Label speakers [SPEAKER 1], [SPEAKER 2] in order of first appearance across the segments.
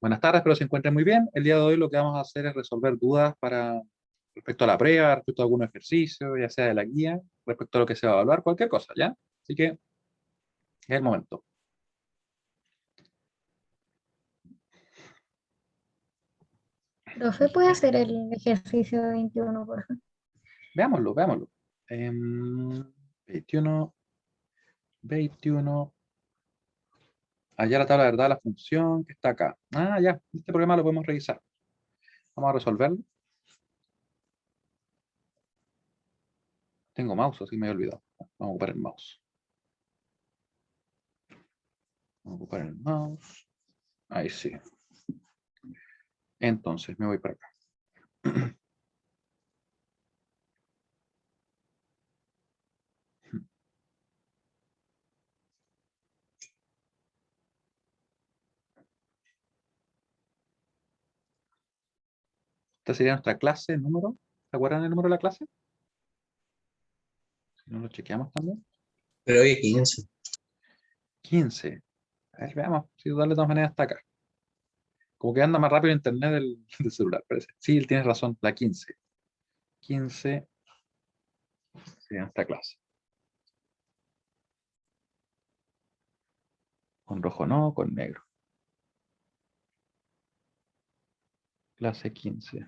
[SPEAKER 1] Buenas tardes, espero se encuentren muy bien. El día de hoy lo que vamos a hacer es resolver dudas respecto a la prueba, respecto a algún ejercicio, ya sea de la guía, respecto a lo que se va a evaluar, cualquier cosa, ¿ya? Así que es el momento.
[SPEAKER 2] Profe, ¿puede hacer el ejercicio 21, por favor?
[SPEAKER 1] Veámoslo, veámoslo. 21, 21. Allá la tabla de verdad, la función que está acá. Ah, ya, este problema lo podemos revisar. Vamos a resolverlo. Tengo mouse, así me he olvidado. Vamos a ocupar el mouse. Vamos a ocupar el mouse. Ahí sí. Entonces, me voy para acá. Esta sería nuestra clase número. ¿Se acuerdan el número de la clase? Si no lo chequeamos también.
[SPEAKER 3] Pero hoy 15.
[SPEAKER 1] 15. A ver, veamos. Si darle de todas maneras hasta acá. Como que anda más rápido el internet del celular, parece. Sí, tienes razón, la 15. 15 sería nuestra clase. Con rojo no, con negro. Clase 15.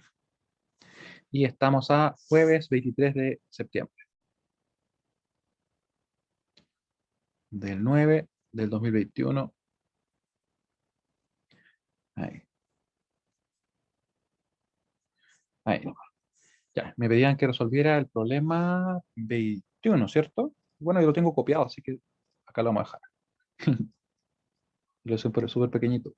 [SPEAKER 1] Y estamos a jueves 23 de septiembre. Del 9 del 2021. Ahí. Ahí nomás. Ya, me pedían que resolviera el problema 21, ¿cierto? Bueno, yo lo tengo copiado, así que acá lo vamos a dejar. Lo hice súper súper pequeñito.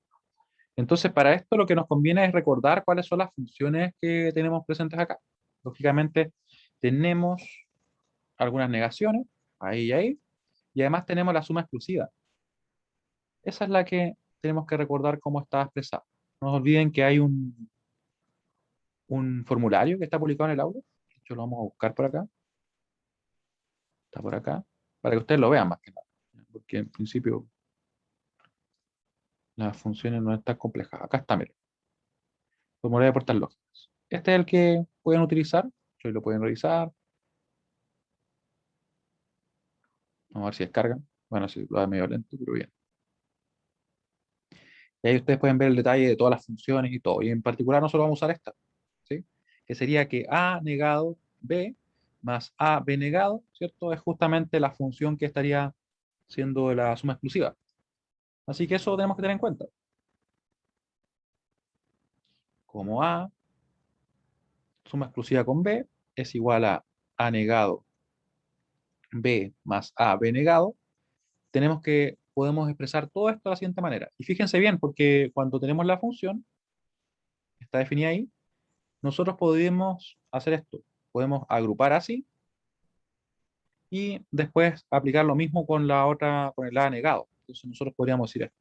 [SPEAKER 1] Entonces, para esto lo que nos conviene es recordar cuáles son las funciones que tenemos presentes acá. Lógicamente, tenemos algunas negaciones, ahí y ahí, y además tenemos la suma exclusiva. Esa es la que tenemos que recordar cómo está expresada. No se olviden que hay un formulario que está publicado en el aula. De hecho, lo vamos a buscar por acá. Está por acá, para que ustedes lo vean más que nada. Porque en principio las funciones no están complejas. Acá está, miren. Formulario de puertas lógicas. Este es el que pueden utilizar. Hoy lo pueden revisar. Vamos a ver si descargan. Bueno, si lo da medio lento, pero bien. Y ahí ustedes pueden ver el detalle de todas las funciones y todo. Y en particular nosotros vamos a usar esta, ¿sí? Que sería que A negado B más A B negado, ¿cierto? Es justamente la función que estaría siendo la suma exclusiva. Así que eso tenemos que tener en cuenta. Como A, suma exclusiva con B, es igual a A negado B más A B negado, podemos expresar todo esto de la siguiente manera. Y fíjense bien, porque cuando tenemos la función, está definida ahí, nosotros podemos hacer esto. Podemos agrupar así y después aplicar lo mismo con la otra, con el A negado. Entonces nosotros podríamos decir esto.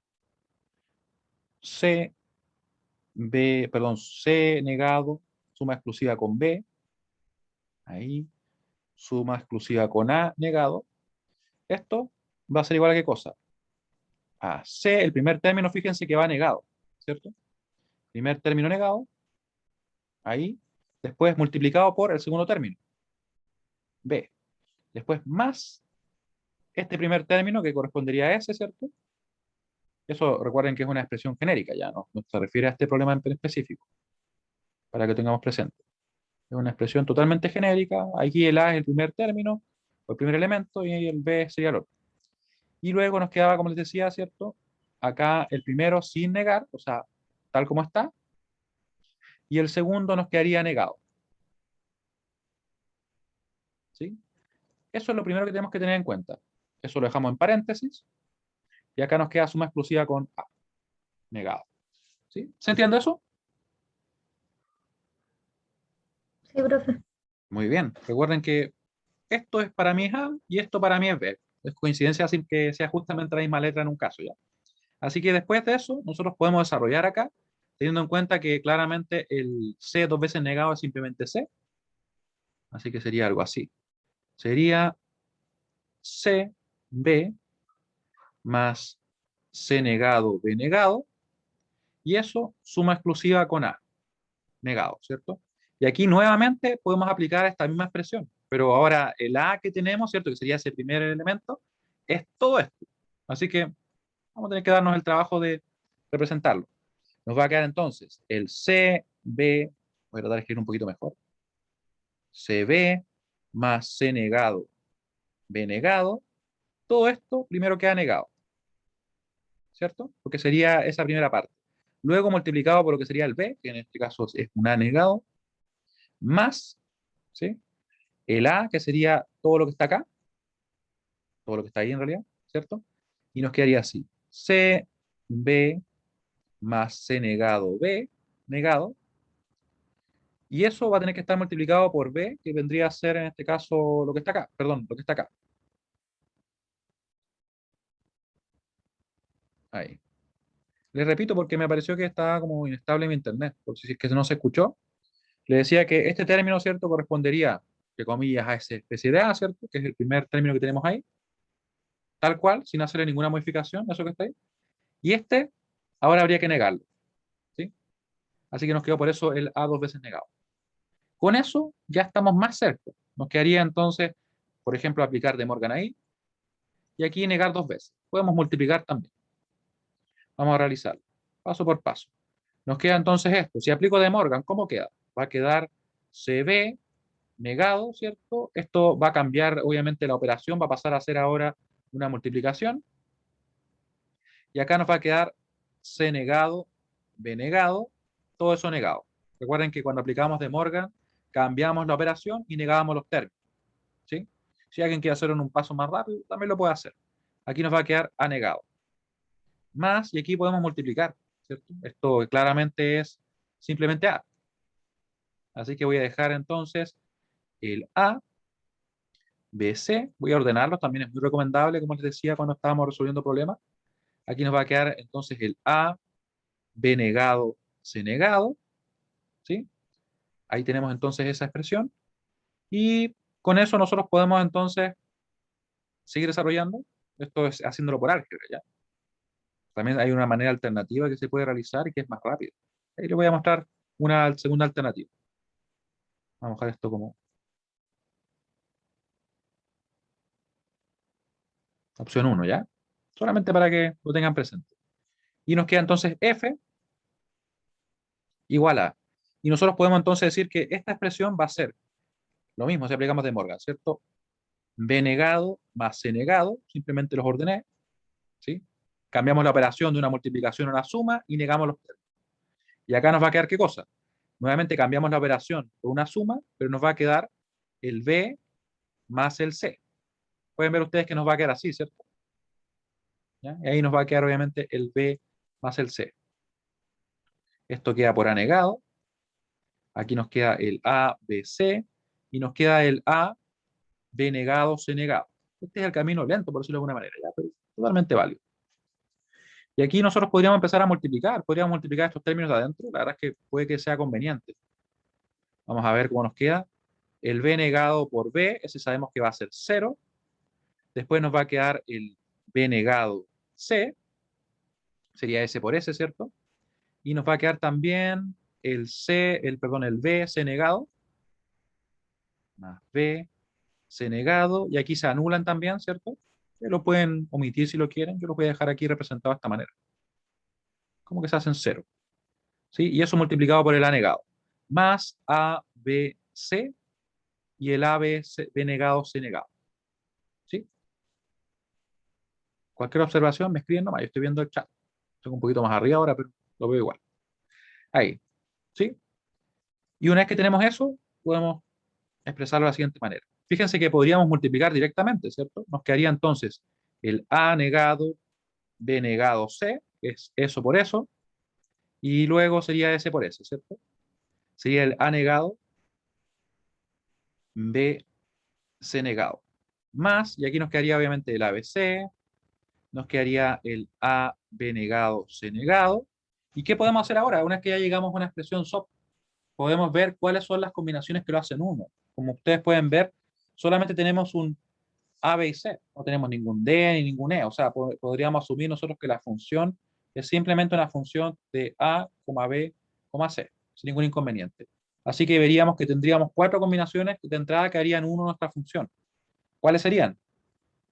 [SPEAKER 1] C, B, perdón, C negado, suma exclusiva con B, ahí, suma exclusiva con A negado. Esto va a ser igual a qué cosa. A C, el primer término, fíjense que va negado, ¿cierto? Primer término negado, ahí, después multiplicado por el segundo término, B. Después más este primer término que correspondería a S, ¿cierto? Eso recuerden que es una expresión genérica ya, no se refiere a este problema en específico, para que tengamos presente. Es una expresión totalmente genérica, aquí el A es el primer término, o el primer elemento, y el B sería el otro. Y luego nos quedaba, como les decía, ¿cierto? Acá el primero sin negar, o sea, tal como está, y el segundo nos quedaría negado. ¿Sí? Eso es lo primero que tenemos que tener en cuenta. Eso lo dejamos en paréntesis, y acá nos queda suma exclusiva con A, negado. ¿Sí? ¿Se entiende eso?
[SPEAKER 2] Sí, profe.
[SPEAKER 1] Muy bien. Recuerden que esto es para mí es A y esto para mí es B. Es coincidencia sin que sea justamente la misma letra en un caso, ¿ya? Así que después de eso, nosotros podemos desarrollar acá, teniendo en cuenta que claramente el C dos veces negado es simplemente C. Así que sería algo así. Sería C, B, más C negado, B negado. Y eso, suma exclusiva con A, negado, ¿cierto? Y aquí nuevamente podemos aplicar esta misma expresión, pero ahora el A que tenemos, ¿cierto? Que sería ese primer elemento, es todo esto. Así que vamos a tener que darnos el trabajo de representarlo. Nos va a quedar entonces el CB, voy a tratar de escribir un poquito mejor, CB más C negado, B negado, todo esto primero queda negado, ¿cierto? Porque sería esa primera parte. Luego multiplicado por lo que sería el B, que en este caso es un A negado, más, ¿sí? El A, que sería todo lo que está acá, todo lo que está ahí en realidad, ¿cierto? Y nos quedaría así, C, B, más C negado, B, negado, y eso va a tener que estar multiplicado por B, que vendría a ser en este caso lo que está acá, perdón, lo que está acá. Ahí. Les repito porque me pareció que estaba como inestable mi internet, por si es que no se escuchó. Le decía que este término, ¿cierto? Correspondería, entre comillas, a esa especie de A, ¿cierto? Que es el primer término que tenemos ahí, tal cual, sin hacerle ninguna modificación, eso que está ahí. Y este, ahora habría que negarlo, ¿sí? Así que nos quedó por eso el A dos veces negado. Con eso ya estamos más cerca. Nos quedaría entonces, por ejemplo, aplicar De Morgan ahí, y aquí negar dos veces. Podemos multiplicar también. Vamos a realizarlo, paso por paso. Nos queda entonces esto. Si aplico De Morgan, ¿cómo queda? Va a quedar CB negado, ¿cierto? Esto va a cambiar, obviamente, la operación, va a pasar a ser ahora una multiplicación. Y acá nos va a quedar C negado, B negado, todo eso negado. Recuerden que cuando aplicamos De Morgan, cambiamos la operación y negábamos los términos, ¿sí? Si alguien quiere hacerlo en un paso más rápido, también lo puede hacer. Aquí nos va a quedar A negado. Más, y aquí podemos multiplicar, ¿cierto? Esto claramente es simplemente A. Así que voy a dejar entonces el A, B, C. Voy a ordenarlos, también es muy recomendable, como les decía cuando estábamos resolviendo problemas. Aquí nos va a quedar entonces el A, B negado, C negado, ¿sí? Ahí tenemos entonces esa expresión. Y con eso nosotros podemos entonces seguir desarrollando. Esto es haciéndolo por álgebra, ¿ya? También hay una manera alternativa que se puede realizar y que es más rápida. Ahí les voy a mostrar una segunda alternativa. Vamos a dejar esto como opción 1, ¿ya? Solamente para que lo tengan presente. Y nos queda entonces F igual a. Y nosotros podemos entonces decir que esta expresión va a ser lo mismo si aplicamos De Morgan, ¿cierto? B negado más C negado, simplemente los ordené, ¿sí? Cambiamos la operación de una multiplicación a una suma y negamos los términos. Y acá nos va a quedar ¿qué cosa? Nuevamente cambiamos la operación por una suma, pero nos va a quedar el B más el C. Pueden ver ustedes que nos va a quedar así, ¿cierto? ¿Ya? Y ahí nos va a quedar obviamente el B más el C. Esto queda por A negado. Aquí nos queda el A, B, C. Y nos queda el A, B negado, C negado. Este es el camino lento, por decirlo de alguna manera, ¿ya? Pero totalmente válido. Y aquí nosotros podríamos empezar a multiplicar. Podríamos multiplicar estos términos de adentro. La verdad es que puede que sea conveniente. Vamos a ver cómo nos queda. El B negado por B, ese sabemos que va a ser 0. Después nos va a quedar el B negado C. Sería S por S, ¿cierto? Y nos va a quedar también el C, perdón, el B, C negado, más B, C negado, y aquí se anulan también, ¿cierto? Lo pueden omitir si lo quieren, yo lo voy a dejar aquí representado de esta manera. Como que se hacen 0, ¿sí? Y eso multiplicado por el A negado, más A, B, C, y el A, B, C, B negado, C negado, ¿sí? Cualquier observación me escriben nomás, yo estoy viendo el chat. Estoy un poquito más arriba ahora, pero lo veo igual. Ahí, ¿sí? Y una vez que tenemos eso, podemos expresarlo de la siguiente manera. Fíjense que podríamos multiplicar directamente, ¿cierto? Nos quedaría entonces el A negado, B negado, C, que es eso por eso, y luego sería S por S, ¿cierto? Sería el A negado, B, C negado. Más, y aquí nos quedaría obviamente el ABC, nos quedaría el A, B negado, C negado. ¿Y qué podemos hacer ahora? Una vez que ya llegamos a una expresión SOP, podemos ver cuáles son las combinaciones que lo hacen uno. Como ustedes pueden ver, solamente tenemos un A, B y C. No tenemos ningún D ni ningún E. O sea, podríamos asumir nosotros que la función Es simplemente una función de A, B, C, sin ningún inconveniente. Así que veríamos que tendríamos 4 combinaciones que de entrada quedarían 1 en nuestra función. ¿Cuáles serían?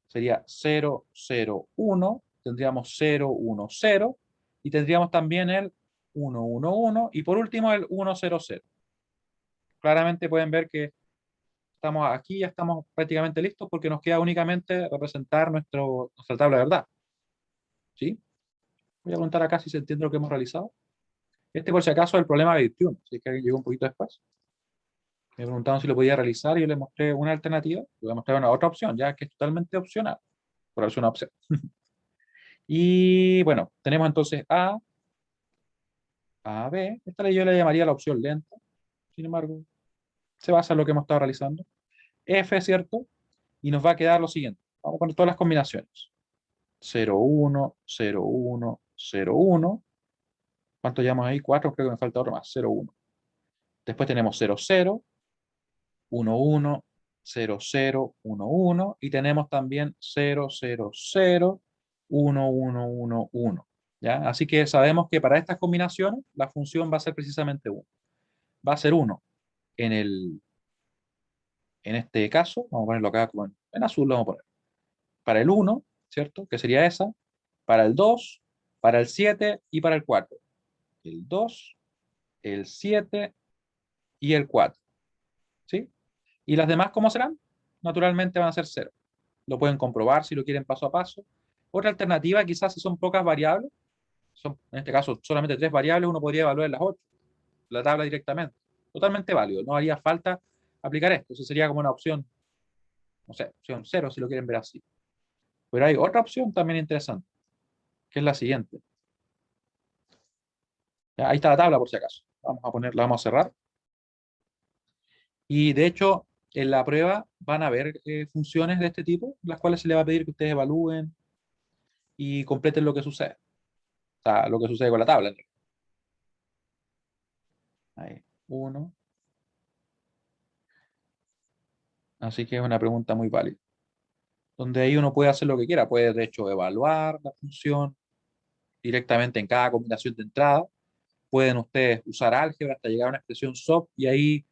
[SPEAKER 1] Sería 0, 0, 1, tendríamos 0, 1, 0, y tendríamos también el 1, 1, 1, y por último el 1, 0, 0. Claramente pueden ver que estamos aquí, ya estamos prácticamente listos porque nos queda únicamente representar nuestra tabla de verdad. ¿Sí? Voy a preguntar acá si se entiende lo que hemos realizado. Este, por si acaso, es el problema de 21, si es que alguien llegó un poquito después. Me preguntaron si lo podía realizar y yo les mostré una alternativa, le voy a mostrar una otra opción, ya que es totalmente opcional, por eso una opción. Y bueno, tenemos entonces A, B. Esta yo le llamaría la opción lenta, sin embargo, se basa en lo que hemos estado realizando. F, ¿cierto? Y nos va a quedar lo siguiente. Vamos con todas las combinaciones. 0, 1, 0, 1, 0, 1. ¿Cuánto llevamos ahí? 4, creo que me falta otro más. 0, 1. Después tenemos 0, 0, 1, 1, 0, 0, 1, 1. Y tenemos también 0, 0, 0, 1, 1, 1, 1. ¿Ya? Así que sabemos que para estas combinaciones la función va a ser precisamente 1. Va a ser 1 en este caso, vamos a ponerlo acá como en azul, lo vamos a poner. Para el 1, ¿cierto? Que sería esa. Para el 2, para el 7 y para el 4. El 2, el 7 y el 4. ¿Sí? ¿Y las demás cómo serán? Naturalmente van a ser 0. Lo pueden comprobar si lo quieren paso a paso. Otra alternativa, quizás si son pocas variables, son en este caso solamente 3 variables, uno podría evaluar las 8, la tabla directamente. Totalmente válido, no haría falta aplicar esto. Eso sería como una opción, no sé, opción 0 si lo quieren ver así. Pero hay otra opción también interesante, que es la siguiente. Ya, ahí está la tabla por si acaso. Vamos a ponerla, vamos a cerrar. Y de hecho, en la prueba van a haber funciones de este tipo, las cuales se les va a pedir que ustedes evalúen y completen lo que sucede. O sea, lo que sucede con la tabla. Ahí, 1. Así que es una pregunta muy válida. Donde ahí uno puede hacer lo que quiera. Puede, de hecho, evaluar la función directamente en cada combinación de entrada. Pueden ustedes usar álgebra hasta llegar a una expresión SOP y ahí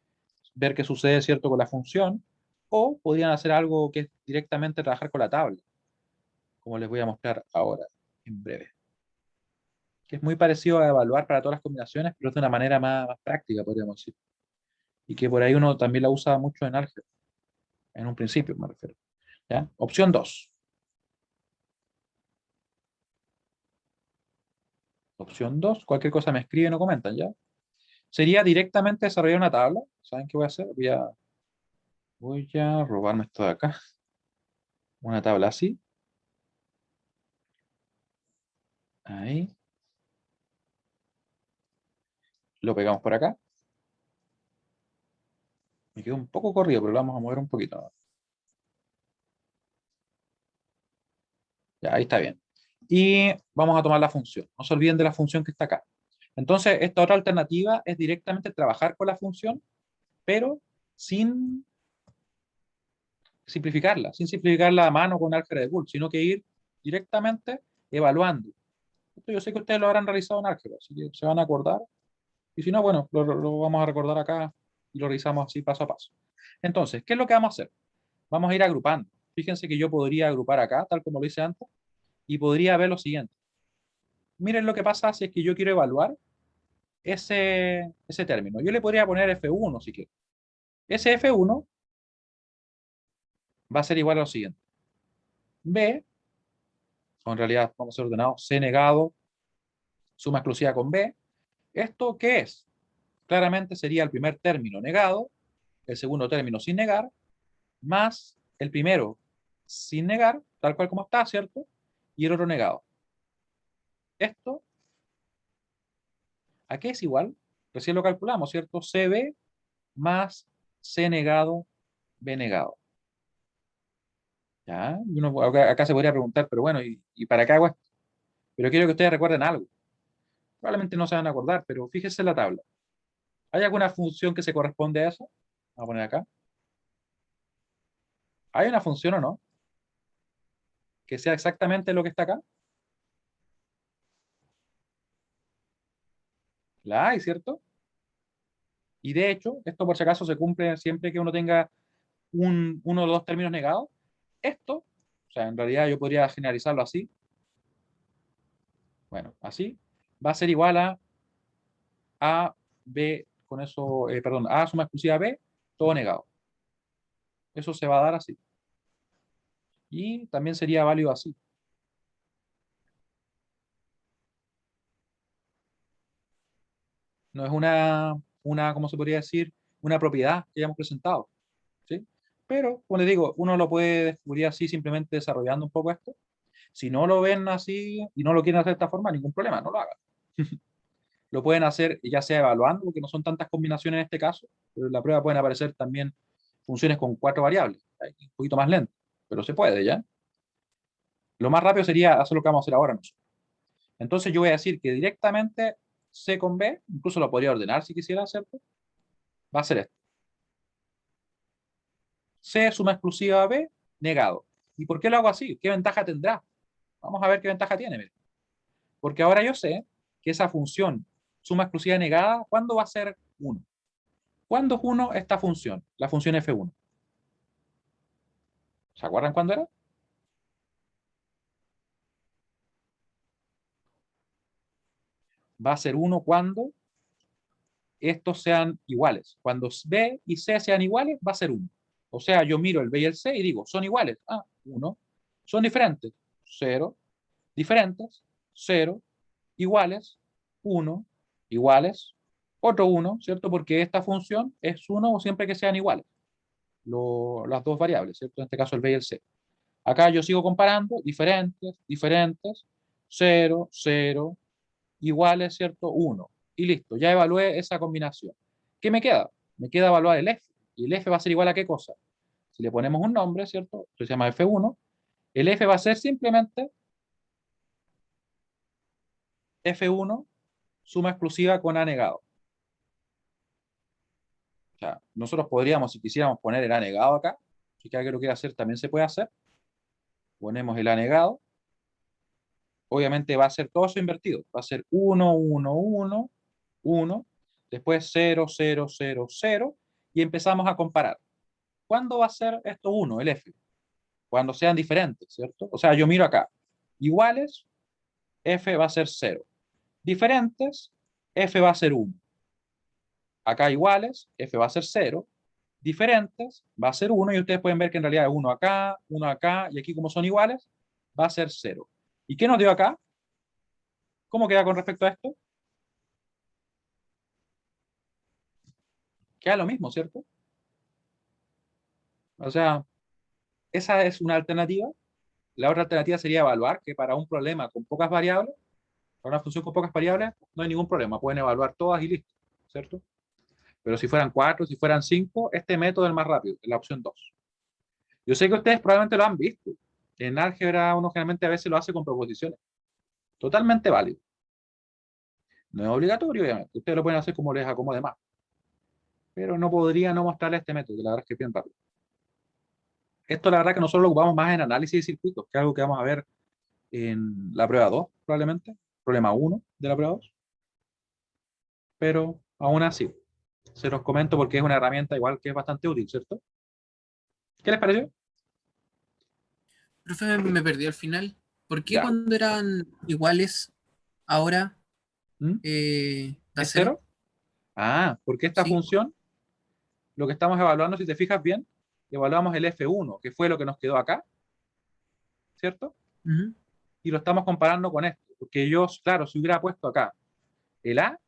[SPEAKER 1] ver qué sucede, ¿cierto?, con la función. O podrían hacer algo que es directamente trabajar con la tabla, como les voy a mostrar ahora, en breve. Que es muy parecido a evaluar para todas las combinaciones, pero es de una manera más práctica, podríamos decir. Y que por ahí uno también la usa mucho en álgebra, en un principio me refiero. ¿Ya? Opción 2. Opción 2, cualquier cosa me escriben o comentan, ¿ya? Sería directamente desarrollar una tabla. ¿Saben qué voy a hacer? Voy a robarme esto de acá. Una tabla así. Ahí. Lo pegamos por acá. Me quedó un poco corrido, pero lo vamos a mover un poquito. Ya, ahí está bien. Y vamos a tomar la función. No se olviden de la función que está acá. Entonces, esta otra alternativa es directamente trabajar con la función, pero sin sin simplificarla a mano con álgebra de Boole, sino que ir directamente evaluando. Esto yo sé que ustedes lo habrán realizado en álgebra, así que se van a acordar. Y si no, bueno, lo vamos a recordar acá y lo revisamos así paso a paso. Entonces, ¿qué es lo que vamos a hacer? Vamos a ir agrupando. Fíjense que yo podría agrupar acá, tal como lo hice antes, y podría ver lo siguiente. Miren lo que pasa si es que yo quiero evaluar ese término. Yo le podría poner F1 si quiero. Ese F1 va a ser igual a lo siguiente. B, o en realidad vamos a ser ordenados, C negado, suma exclusiva con B. ¿Esto qué es? Claramente sería el primer término negado, el segundo término sin negar, más el primero sin negar, tal cual como está, ¿cierto? Y el otro negado. Esto, ¿a qué es igual? Recién lo calculamos, ¿cierto? CB más C negado, B negado. ¿Ya? Y uno acá se podría preguntar, pero bueno, ¿y para qué hago esto? Pero quiero que ustedes recuerden algo. Probablemente no se van a acordar, pero fíjense en la tabla. ¿Hay alguna función que se corresponde a eso? Vamos a poner acá. ¿Hay una función o no? Que sea exactamente lo que está acá. La hay, ¿cierto? Y de hecho, esto por si acaso se cumple siempre que uno tenga uno o dos términos negados. Esto, o sea, en realidad yo podría generalizarlo así. Bueno, así va a ser igual a B, con eso, perdón, A suma exclusiva B, todo negado. Eso se va a dar así. Y también sería válido así. No es ¿cómo se podría decir? Una propiedad que hayamos presentado, ¿sí? Pero, como les digo, uno lo puede descubrir así simplemente desarrollando un poco esto. Si no lo ven así y no lo quieren hacer de esta forma, ningún problema, no lo hagan. Lo pueden hacer ya sea evaluando, porque no son tantas combinaciones en este caso, pero en la prueba pueden aparecer también funciones con 4 variables, un poquito más lento, pero se puede ya. Lo más rápido sería hacer lo que vamos a hacer ahora nosotros. Entonces yo voy a decir que directamente C con B, incluso lo podría ordenar si quisiera hacerlo, va a ser esto. C suma exclusiva B, negado. ¿Y por qué lo hago así? ¿Qué ventaja tendrá? Vamos a ver qué ventaja tiene. Mire. Porque ahora yo sé que esa función suma exclusiva negada, ¿cuándo va a ser 1? ¿Cuándo es 1 esta función? La función F1. ¿Se acuerdan cuándo era? Va a ser 1 cuando estos sean iguales. Cuando B y C sean iguales, va a ser 1. O sea, yo miro el B y el C y digo, ¿son iguales? Ah, 1. ¿Son diferentes? 0. Diferentes, 0. Iguales, 1. Iguales, otro 1, ¿cierto? Porque esta función es 1 siempre que sean iguales. Las dos variables, ¿cierto? En este caso el B y el C. Acá yo sigo comparando, diferentes, diferentes, 0, 0, iguales, ¿cierto? 1. Y listo, ya evalué esa combinación. ¿Qué me queda? Me queda evaluar el F. ¿Y el F va a ser igual a qué cosa? Si le ponemos un nombre, ¿cierto? Esto se llama F1. El F va a ser simplemente F1 suma exclusiva con A negado. O sea, nosotros podríamos, si quisiéramos poner el A negado acá, si alguien lo quiere hacer, también se puede hacer. Ponemos el A negado. Obviamente va a ser todo eso invertido. Va a ser 1, 1, 1, 1, después 0, 0, 0, 0, y empezamos a comparar. ¿Cuándo va a ser esto 1, el F? Cuando sean diferentes, ¿cierto? O sea, yo miro acá. Iguales, F va a ser 0. Diferentes, F va a ser 1. Acá iguales, F va a ser 0. Diferentes, va a ser 1. Y ustedes pueden ver que en realidad es 1 acá, y aquí como son iguales, va a ser 0. ¿Y qué nos dio acá? ¿Cómo queda con respecto a esto? Queda lo mismo, ¿cierto? O sea, esa es una alternativa. La otra alternativa sería evaluar que para un problema con pocas variables, para una función con pocas variables, no hay ningún problema. Pueden evaluar todas y listo, ¿cierto? Pero si fueran 4, si fueran 5, este método es el más rápido, la opción 2. Yo sé que ustedes probablemente lo han visto. En álgebra uno generalmente a veces lo hace con proposiciones. Totalmente válido. No es obligatorio, obviamente. Ustedes lo pueden hacer como les acomode más. Pero no podría no mostrarles este método, que la verdad es que es bien rápido. Esto la verdad que nosotros lo ocupamos más en análisis de circuitos, que es algo que vamos a ver en la prueba 2, probablemente. Problema 1 de la prueba 2. Pero aún así, se los comento porque es una herramienta igual que es bastante útil, ¿cierto? ¿Qué les pareció?
[SPEAKER 3] Profe, me perdí al final. ¿Por qué
[SPEAKER 1] Ya.
[SPEAKER 3] cuando eran iguales ahora
[SPEAKER 1] ¿Mm?
[SPEAKER 3] da
[SPEAKER 1] ¿Es
[SPEAKER 3] cero?
[SPEAKER 1] 0? Ah, porque esta
[SPEAKER 3] Sí.
[SPEAKER 1] función, lo que estamos evaluando, si te fijas bien, evaluamos el F1, que fue lo que nos quedó acá, ¿cierto?
[SPEAKER 3] Ujú.
[SPEAKER 1] Y lo estamos comparando con esto. Porque yo, claro, si hubiera puesto acá el A,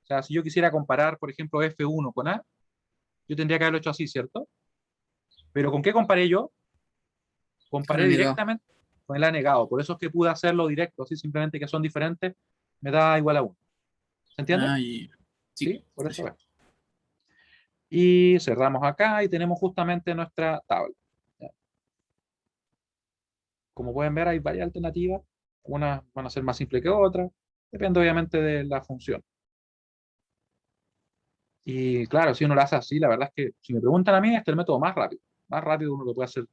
[SPEAKER 1] o sea, si yo quisiera comparar, por ejemplo, F1 con A, yo tendría que haberlo hecho así, ¿cierto? Pero ¿con qué comparé yo?
[SPEAKER 3] Con
[SPEAKER 1] Comparé
[SPEAKER 3] el negado.
[SPEAKER 1] directamente con el A negado. Por eso es que pude hacerlo directo, así simplemente que son diferentes, me da igual a 1. ¿Se entiende?
[SPEAKER 3] Ah, y... Sí,
[SPEAKER 1] Sí, por eso
[SPEAKER 3] sí.
[SPEAKER 1] es. Y cerramos acá y tenemos justamente nuestra tabla. ¿Ya? Como pueden ver, hay varias alternativas. Unas van a ser más simples que otras. Depende obviamente de la función. Y claro, si uno lo hace así, la verdad es que si me preguntan a mí, este es el método más rápido. Más rápido uno lo puede hacer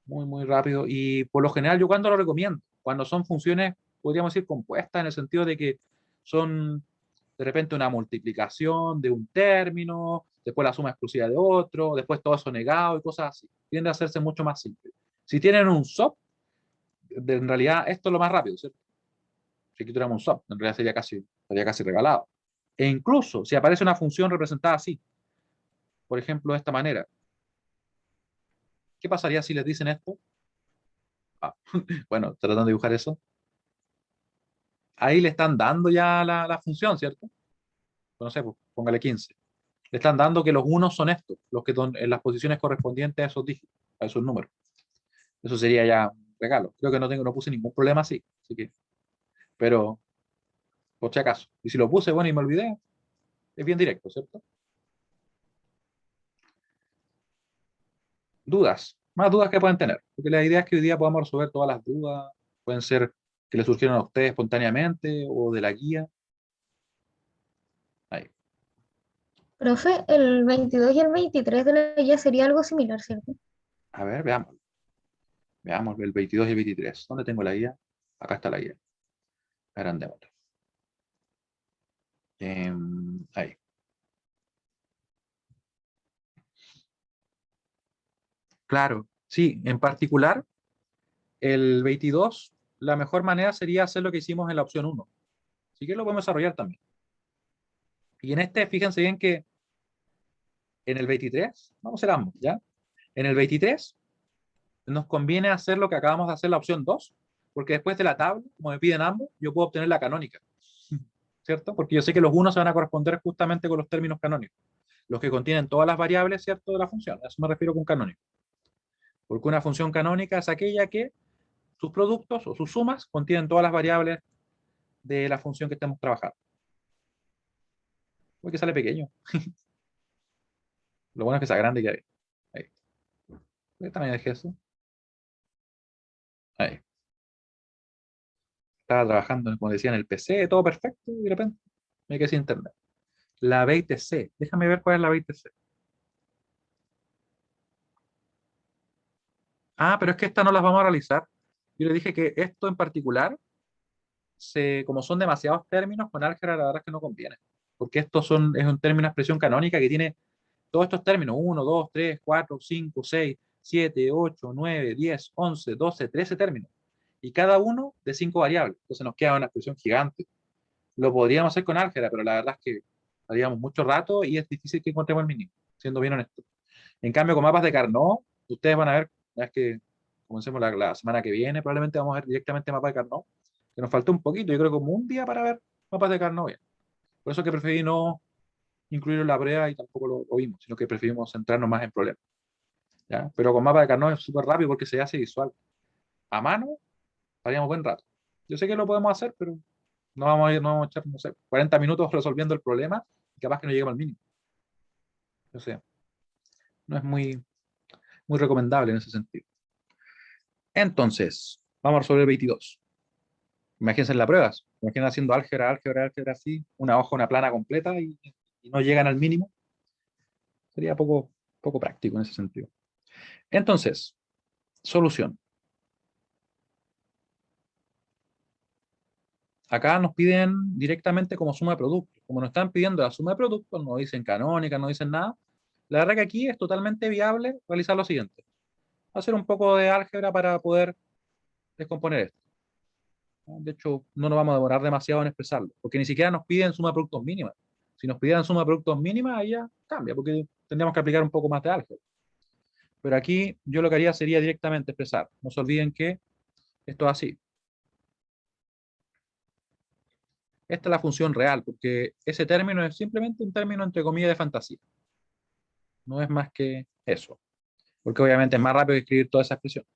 [SPEAKER 1] muy, muy rápido. Y por lo general, yo cuando lo recomiendo, cuando son funciones, podríamos decir, compuestas, en el sentido de que son de repente una multiplicación de un término, después la suma exclusiva de otro, después todo eso negado y cosas así. Tiende a hacerse mucho más simple. Si tienen un SOP, en realidad esto es lo más rápido, ¿cierto? Si aquí tuviéramos un SOP, en realidad estaría casi regalado. E incluso si aparece una función representada así, por ejemplo, de esta manera, ¿qué pasaría si les dicen esto? Ah, bueno, tratando de dibujar eso. Ahí le están dando ya la función, ¿cierto? No sé, pues, póngale 15. Le están dando que los unos son estos, los que son en las posiciones correspondientes a esos dígitos, a esos números. Eso sería ya un regalo. Creo que no puse ningún problema así que, pero por si acaso. Y si lo puse, bueno, y me olvidé, es bien directo, ¿cierto? Dudas, más dudas que pueden tener, porque la idea es que hoy día podamos resolver todas las dudas, pueden ser que les surgieron a ustedes espontáneamente o de la guía. Ahí.
[SPEAKER 2] Profe, el 22 y el 23 de la guía sería algo similar, ¿cierto?
[SPEAKER 1] A ver, veamos. Veamos el 22 y el 23. ¿Dónde tengo la guía? Acá está la guía. Agrandémosla. Ahí. Claro, sí, en particular, el 22, la mejor manera sería hacer lo que hicimos en la opción 1. Así que lo podemos desarrollar también. Y en este, fíjense bien que en el 23, vamos a hacer ambos, ¿ya? En el 23 nos conviene hacer lo que acabamos de hacer la opción 2, porque después de la tabla, como me piden ambos, yo puedo obtener la canónica, ¿cierto? Porque yo sé que los unos se van a corresponder justamente con los términos canónicos, los que contienen todas las variables, ¿cierto?, de la función. A eso me refiero con canónico. Porque una función canónica es aquella que sus productos o sus sumas contienen todas las variables de la función que estemos trabajando. Porque sale pequeño. Lo bueno es que sea grande y que ahí. Ahí también dejé eso. Ahí. Estaba trabajando, como decía, en el PC, todo perfecto, y de repente me quedé sin internet. La BITC. Déjame ver cuál es la BITC. Ah, pero es que estas no las vamos a realizar. Yo le dije que esto en particular, como son demasiados términos, con álgebra la verdad es que no conviene. Porque es un término de expresión canónica que tiene todos estos términos, 1, 2, 3, 4, 5, 6, 7, 8, 9, 10, 11, 12, 13 términos. Y cada uno de 5 variables. Entonces nos queda una expresión gigante. Lo podríamos hacer con álgebra, pero la verdad es que haríamos mucho rato y es difícil que encontremos el mínimo, siendo bien honesto. En cambio, con mapas de Carnot, ustedes van a ver, una vez que comencemos la semana que viene, probablemente vamos a ver directamente mapas de Carnot, que nos faltó un poquito, yo creo como un día para ver mapas de Carnot bien. Por eso que preferí no incluirlo en la prueba y tampoco lo vimos, sino que preferimos centrarnos más en problemas. ¿Ya? Pero con mapas de Carnot es súper rápido porque se hace visual. A mano, haríamos buen rato. Yo sé que lo podemos hacer, pero no vamos a echar, no sé, 40 minutos resolviendo el problema y capaz que no lleguemos al mínimo. O sea, no es muy recomendable en ese sentido. Entonces, vamos a resolver el 22. Imagínense en las pruebas. Imagínense haciendo álgebra así, una hoja, una plana completa y no llegan al mínimo. Sería poco práctico en ese sentido. Entonces, solución. Acá nos piden directamente como suma de productos. Como nos están pidiendo la suma de productos, no dicen canónica, no dicen nada. La verdad que aquí es totalmente viable realizar lo siguiente. Hacer un poco de álgebra para poder descomponer esto. De hecho, no nos vamos a demorar demasiado en expresarlo, porque ni siquiera nos piden suma de productos mínima. Si nos pidieran suma de productos mínima, ahí ya cambia, porque tendríamos que aplicar un poco más de álgebra. Pero aquí yo lo que haría sería directamente expresar. No se olviden que esto es así. Esta es la función real, porque ese término es simplemente un término entre comillas de fantasía. No es más que eso, porque obviamente es más rápido que escribir toda esa expresión.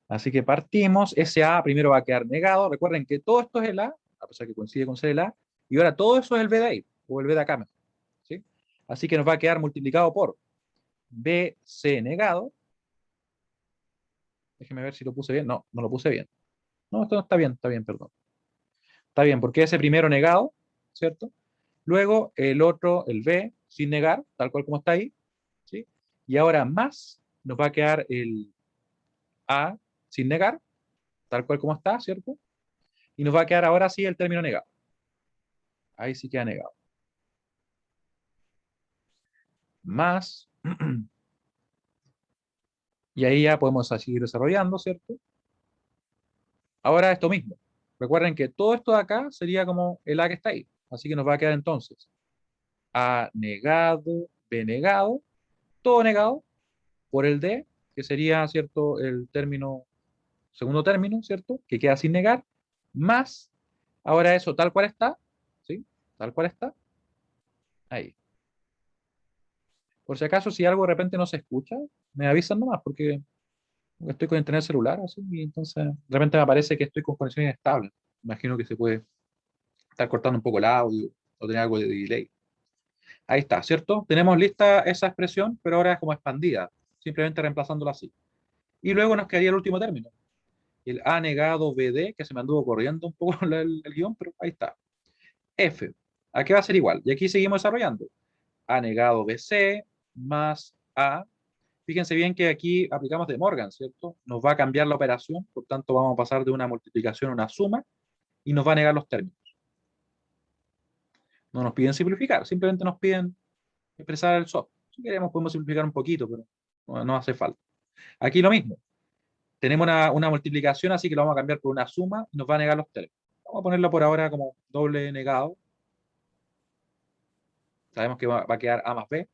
[SPEAKER 1] Así que partimos, ese A primero va a quedar negado. Recuerden que todo esto es el A, a pesar que coincide con ser el A, y ahora todo eso es el B de ahí, o el B de acá mejor, ¿sí? Así que nos va a quedar multiplicado por BC negado. Déjenme ver si lo puse bien. No, no lo puse bien. No, esto no está bien, perdón. Está bien, porque ese primero negado, ¿cierto? Luego el otro, el B, sin negar, tal cual como está ahí, ¿sí? Y ahora más nos va a quedar el A sin negar, tal cual como está, ¿cierto? Y nos va a quedar ahora sí el término negado. Ahí sí queda negado. Más. Y ahí ya podemos seguir desarrollando, ¿cierto? Ahora esto mismo. Recuerden que todo esto de acá sería como el A que está ahí. Así que nos va a quedar entonces A negado, B negado, todo negado por el D, que sería, ¿cierto? El término, segundo término, ¿cierto? Que queda sin negar, más, ahora eso tal cual está, ¿sí? Tal cual está, ahí. Por si acaso, si algo de repente no se escucha, me avisan nomás, porque estoy con internet celular, así, y entonces de repente me aparece que estoy con conexión inestable. Imagino que se puede estar cortando un poco el audio o tener algo de delay. Ahí está, ¿cierto? Tenemos lista esa expresión, pero ahora es como expandida, simplemente reemplazándola así. Y luego nos quedaría el último término, el A negado BD, que se me anduvo corriendo un poco el guión, pero ahí está. F, ¿a qué va a ser igual? Y aquí seguimos desarrollando. A negado BC más A. Fíjense bien que aquí aplicamos de Morgan, ¿cierto? Nos va a cambiar la operación, por tanto vamos a pasar de una multiplicación a una suma y nos va a negar los términos. No nos piden simplificar, simplemente nos piden expresar el soft. Si queremos podemos simplificar un poquito, pero no hace falta. Aquí lo mismo. Tenemos una multiplicación, así que lo vamos a cambiar por una suma y nos va a negar los términos. Vamos a ponerlo por ahora como doble negado. Sabemos que va a quedar A más B.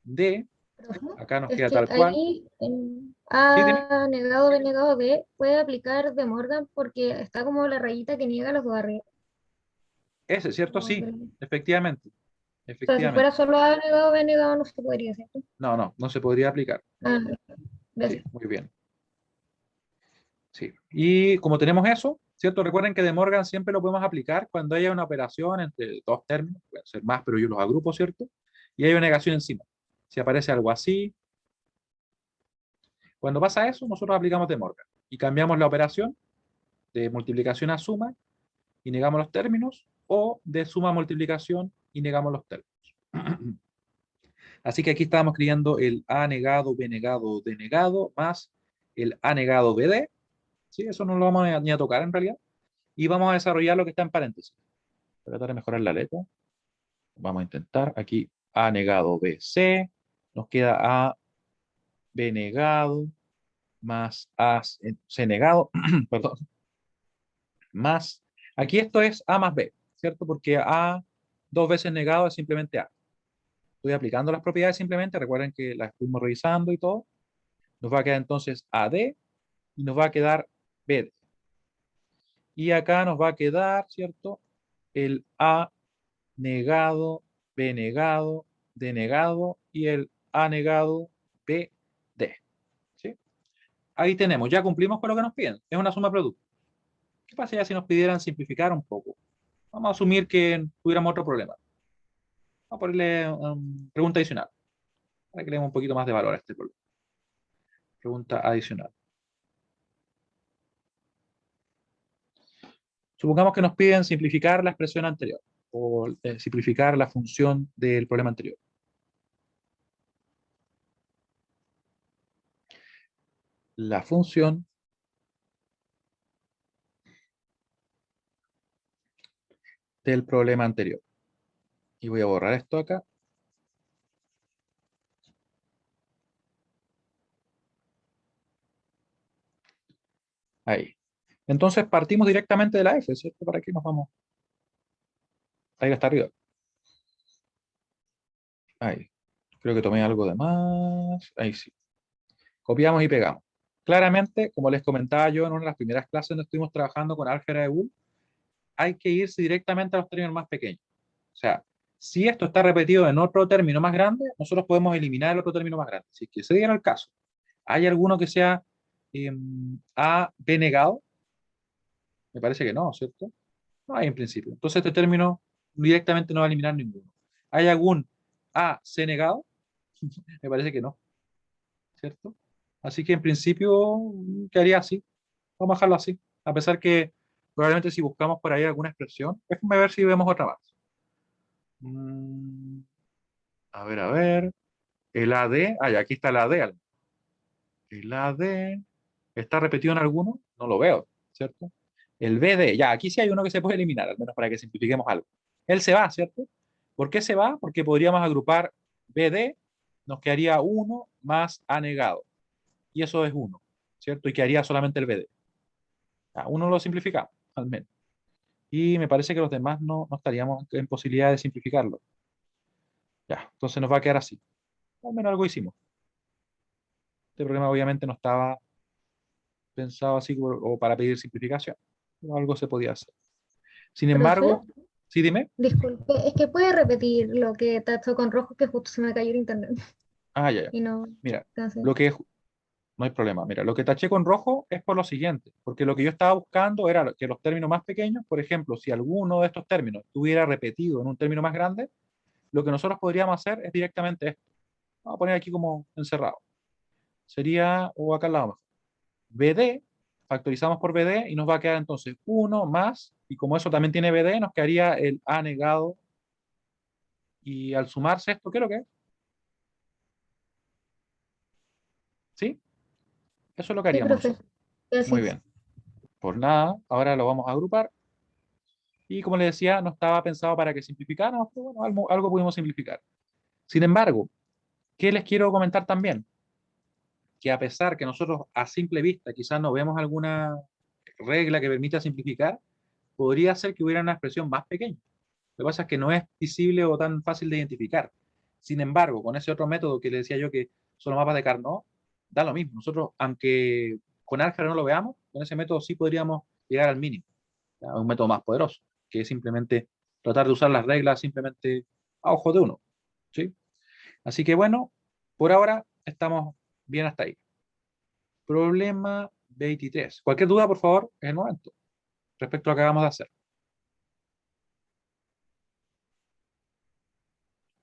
[SPEAKER 1] D,
[SPEAKER 2] Profe,
[SPEAKER 1] acá nos
[SPEAKER 2] es
[SPEAKER 1] queda
[SPEAKER 2] que
[SPEAKER 1] tal cual.
[SPEAKER 2] ahí en
[SPEAKER 1] Sí, dime.
[SPEAKER 2] A negado, B negado, B puede aplicar de Morgan porque está como la rayita que niega los dos arriba.
[SPEAKER 1] Ese, ¿cierto?
[SPEAKER 2] Como
[SPEAKER 1] Sí,
[SPEAKER 2] del-
[SPEAKER 1] efectivamente.
[SPEAKER 2] O sea, si
[SPEAKER 1] Efectivamente.
[SPEAKER 2] fuera solo A negado, B negado no se podría, ¿cierto?
[SPEAKER 1] No se podría aplicar.
[SPEAKER 2] Ah,
[SPEAKER 1] Sí,
[SPEAKER 2] gracias.
[SPEAKER 1] muy bien. Sí. Y como tenemos eso, ¿cierto? Recuerden que De Morgan siempre lo podemos aplicar cuando haya una operación entre dos términos, pueden ser más, pero yo los agrupo, ¿cierto? Y hay una negación encima. Si aparece algo así, cuando pasa eso, nosotros aplicamos De Morgan y cambiamos la operación de multiplicación a suma y negamos los términos, o de suma a multiplicación y negamos los términos. Así que aquí estábamos escribiendo el A negado, B negado, D negado, más el A negado, BD. ¿Sí? Eso no lo vamos ni a tocar en realidad. Y vamos a desarrollar lo que está en paréntesis. Voy a tratar de mejorar la letra. Vamos a intentar. Aquí A negado, BC. Nos queda A, B negado, más A, C negado. Perdón. Más. Aquí esto es A más B, ¿cierto? Porque A dos veces negado es simplemente A. Estoy aplicando las propiedades simplemente. Recuerden que las estuvimos revisando y todo. Nos va a quedar entonces AD y nos va a quedar BD. Y acá nos va a quedar, ¿cierto? El A negado, B negado, D negado y el A negado, B, D. ¿Sí? Ahí tenemos, ya cumplimos con lo que nos piden. Es una suma de productos. ¿Qué pasa ya si nos pidieran simplificar un poco? Vamos a asumir que tuviéramos otro problema. Vamos a ponerle pregunta adicional para que le demos un poquito más de valor a este problema. Pregunta adicional. Supongamos que nos piden simplificar la expresión anterior o simplificar la función del problema anterior. La función del problema anterior. Y voy a borrar esto acá. Ahí. Entonces partimos directamente de la f, ¿cierto? ¿Para qué nos vamos? Ahí está arriba. Ahí. Creo que tomé algo de más. Ahí sí. Copiamos y pegamos. Claramente, como les comentaba yo en una de las primeras clases donde estuvimos trabajando con álgebra de Boole, hay que irse directamente a los términos más pequeños. O sea, si esto está repetido en otro término más grande, nosotros podemos eliminar el otro término más grande. Si es que se diera el caso, ¿hay alguno que sea A, B negado? Me parece que no, ¿cierto? No hay en principio. Entonces este término directamente no va a eliminar ninguno. ¿Hay algún A, C negado? Me parece que no, ¿cierto? Así que en principio quedaría así. Vamos a dejarlo así. A pesar que probablemente si buscamos por ahí alguna expresión, déjenme ver si vemos otra más. Mm, a ver. El AD, ya, aquí está el AD. El AD, ¿está repetido en alguno? No lo veo, ¿cierto? El BD, ya, aquí sí hay uno que se puede eliminar, al menos para que simplifiquemos algo. Él se va, ¿cierto? ¿Por qué se va? Porque podríamos agrupar BD, nos quedaría 1 más A negado. Y eso es 1, ¿cierto? Y quedaría solamente el BD. Uno lo simplificamos, al menos. Y me parece que los demás no estaríamos en posibilidad de simplificarlo. Ya, entonces nos va a quedar así. Al menos algo hicimos. Este problema obviamente no estaba pensado así o para pedir simplificación, pero algo se podía hacer. Sin
[SPEAKER 2] Profe,
[SPEAKER 1] embargo, sí, dime.
[SPEAKER 2] disculpe, es que puede repetir lo que tachó con rojo, que justo se me cayó el internet
[SPEAKER 1] Ya, ya.
[SPEAKER 2] y no
[SPEAKER 1] Mira,
[SPEAKER 2] alcancé.
[SPEAKER 1] lo que no hay problema. Mira, lo que taché con rojo es por lo siguiente, porque lo que yo estaba buscando era que los términos más pequeños, por ejemplo, si alguno de estos términos estuviera repetido en un término más grande, lo que nosotros podríamos hacer es directamente esto. Vamos a poner aquí como encerrado. Sería, o acá al lado mejor, BD, factorizamos por BD y nos va a quedar entonces 1 más, y como eso también tiene BD, nos quedaría el A negado, y al sumarse esto, ¿qué es lo que es? ¿Sí? Eso es lo que
[SPEAKER 2] Sí,
[SPEAKER 1] haríamos
[SPEAKER 2] profe,
[SPEAKER 1] nosotros. Muy
[SPEAKER 2] gracias.
[SPEAKER 1] bien. Por nada, ahora lo vamos a agrupar. Y como les decía, no estaba pensado para que simplificáramos, pero bueno, algo pudimos simplificar. Sin embargo, ¿qué les quiero comentar también? Que a pesar que nosotros a simple vista quizás no vemos alguna regla que permita simplificar, podría ser que hubiera una expresión más pequeña. Lo que pasa es que no es visible o tan fácil de identificar. Sin embargo, con ese otro método que les decía yo que son los mapas de Carnot, da lo mismo. Nosotros, aunque con álgebra no lo veamos, con ese método sí podríamos llegar al mínimo. ¿Ya? Un método más poderoso, que es simplemente tratar de usar las reglas simplemente a ojo de uno. ¿Sí? Así que bueno, por ahora estamos bien hasta ahí. Problema 23. Cualquier duda, por favor, es el momento respecto a lo que acabamos de hacer.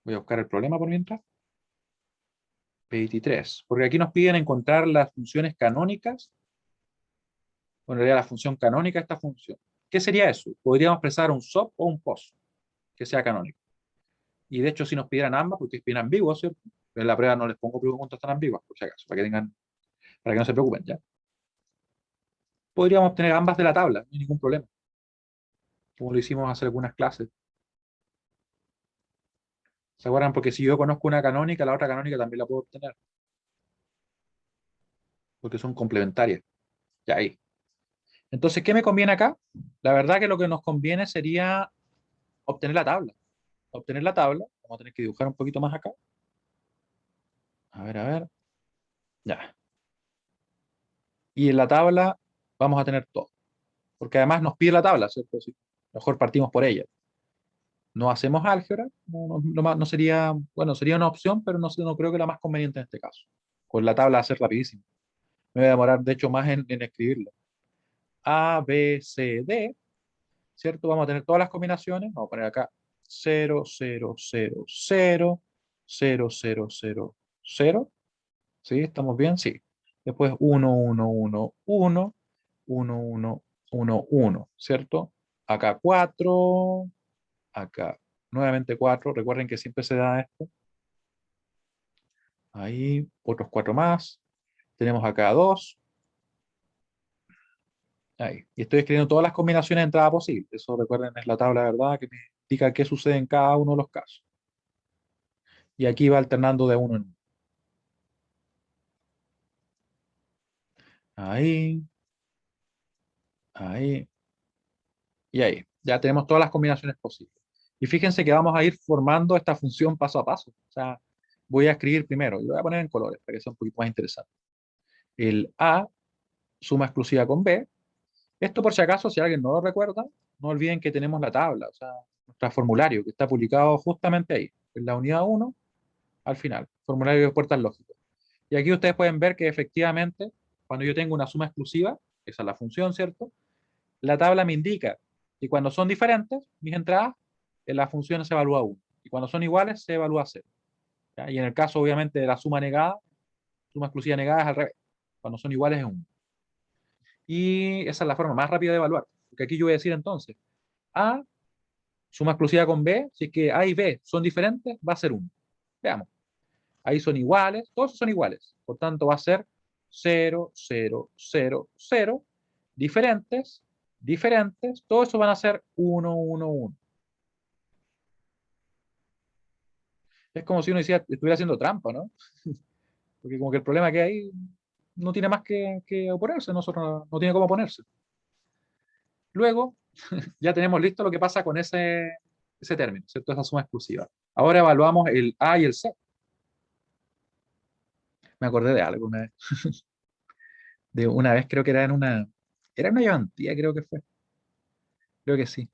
[SPEAKER 1] Voy a buscar el problema por mientras. 23. Porque aquí nos piden encontrar las funciones canónicas, o en realidad la función canónica de esta función. ¿Qué sería eso? Podríamos expresar un SOP o un POS que sea canónico. Y de hecho, si nos pidieran ambas, porque es bien ambiguo, ¿cierto? En la prueba no les pongo preguntas tan ambiguas, por si acaso, para que no se preocupen, ¿ya? Podríamos obtener ambas de la tabla, no hay ningún problema, como lo hicimos hace algunas clases. ¿Se acuerdan? Porque si yo conozco una canónica, la otra canónica también la puedo obtener, porque son complementarias. Ya ahí. Entonces, ¿qué me conviene acá? La verdad que lo que nos conviene sería obtener la tabla. Obtener la tabla, vamos a tener que dibujar un poquito más acá. A ver, ya. Y en la tabla vamos a tener todo, porque además nos pide la tabla, ¿cierto? Sí. Mejor partimos por ella. No hacemos álgebra, no sería, bueno, sería una opción, pero no creo que la más conveniente en este caso. Con la tabla va a ser rapidísimo. Me voy a demorar, de hecho, más en escribirla. A, B, C, D, ¿cierto? Vamos a tener todas las combinaciones. Vamos a poner acá 0, 0, 0, 0, 0, 0, 0, 0. ¿Sí? ¿Estamos bien? Sí. Después 1, 1, 1, 1, 1, 1, 1, 1, ¿cierto? Acá 4, acá nuevamente 4. Recuerden que siempre se da esto. Ahí otros 4 más. Tenemos acá 2. Ahí. Y estoy escribiendo todas las combinaciones de entrada posibles. Eso recuerden es la tabla, ¿verdad? Que me indica qué sucede en cada uno de los casos. Y aquí va alternando de uno en uno. Ahí, ahí y ahí. Ya tenemos todas las combinaciones posibles. Y fíjense que vamos a ir formando esta función paso a paso. O sea, voy a escribir primero, y lo voy a poner en colores para que sea un poquito más interesante. El A, suma exclusiva con B. Esto por si acaso, si alguien no lo recuerda, no olviden que tenemos la tabla, o sea, nuestro formulario que está publicado justamente ahí, en la unidad 1, al final, formulario de puertas lógicas. Y aquí ustedes pueden ver que efectivamente, cuando yo tengo una suma exclusiva, esa es la función, ¿cierto? La tabla me indica que cuando son diferentes, mis entradas, en la función se evalúa 1. Y cuando son iguales, se evalúa 0. ¿Ya? Y en el caso, obviamente, de la suma negada, suma exclusiva negada es al revés. Cuando son iguales es 1. Y esa es la forma más rápida de evaluar. Porque aquí yo voy a decir entonces, A, suma exclusiva con B, si es que A y B son diferentes, va a ser 1. Veamos. Ahí son iguales, todos son iguales. Por tanto, va a ser 0, 0, 0, 0. Diferentes, diferentes, todo eso van a ser 1, 1, 1. Es como si uno estuviera haciendo trampa, ¿no? Porque como que el problema que hay no tiene más que oponerse, no tiene cómo oponerse. Luego, ya tenemos listo lo que pasa con ese término, ¿cierto? Esa suma exclusiva. Ahora evaluamos el A y el C. Me acordé de algo una vez. De una vez creo que era una ayudantía, creo que fue. Creo que sí.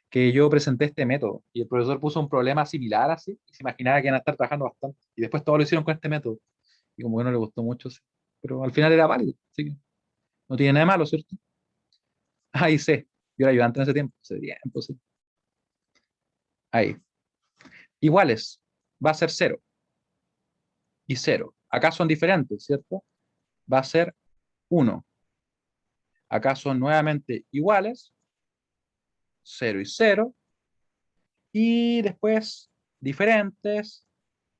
[SPEAKER 1] Que yo presenté este método y el profesor puso un problema similar así y se imaginaba que iban a estar trabajando bastante. Y después todos lo hicieron con este método. Y como que no le gustó mucho, sí. Pero al final era válido, así que no tiene nada de malo, ¿cierto? Ahí sé. Yo era ayudante en ese tiempo, sí. Ahí. Iguales. Va a ser 0 y 0. Acá son diferentes, ¿cierto? Va a ser 1. Acá son nuevamente iguales, 0 y 0. Y después diferentes,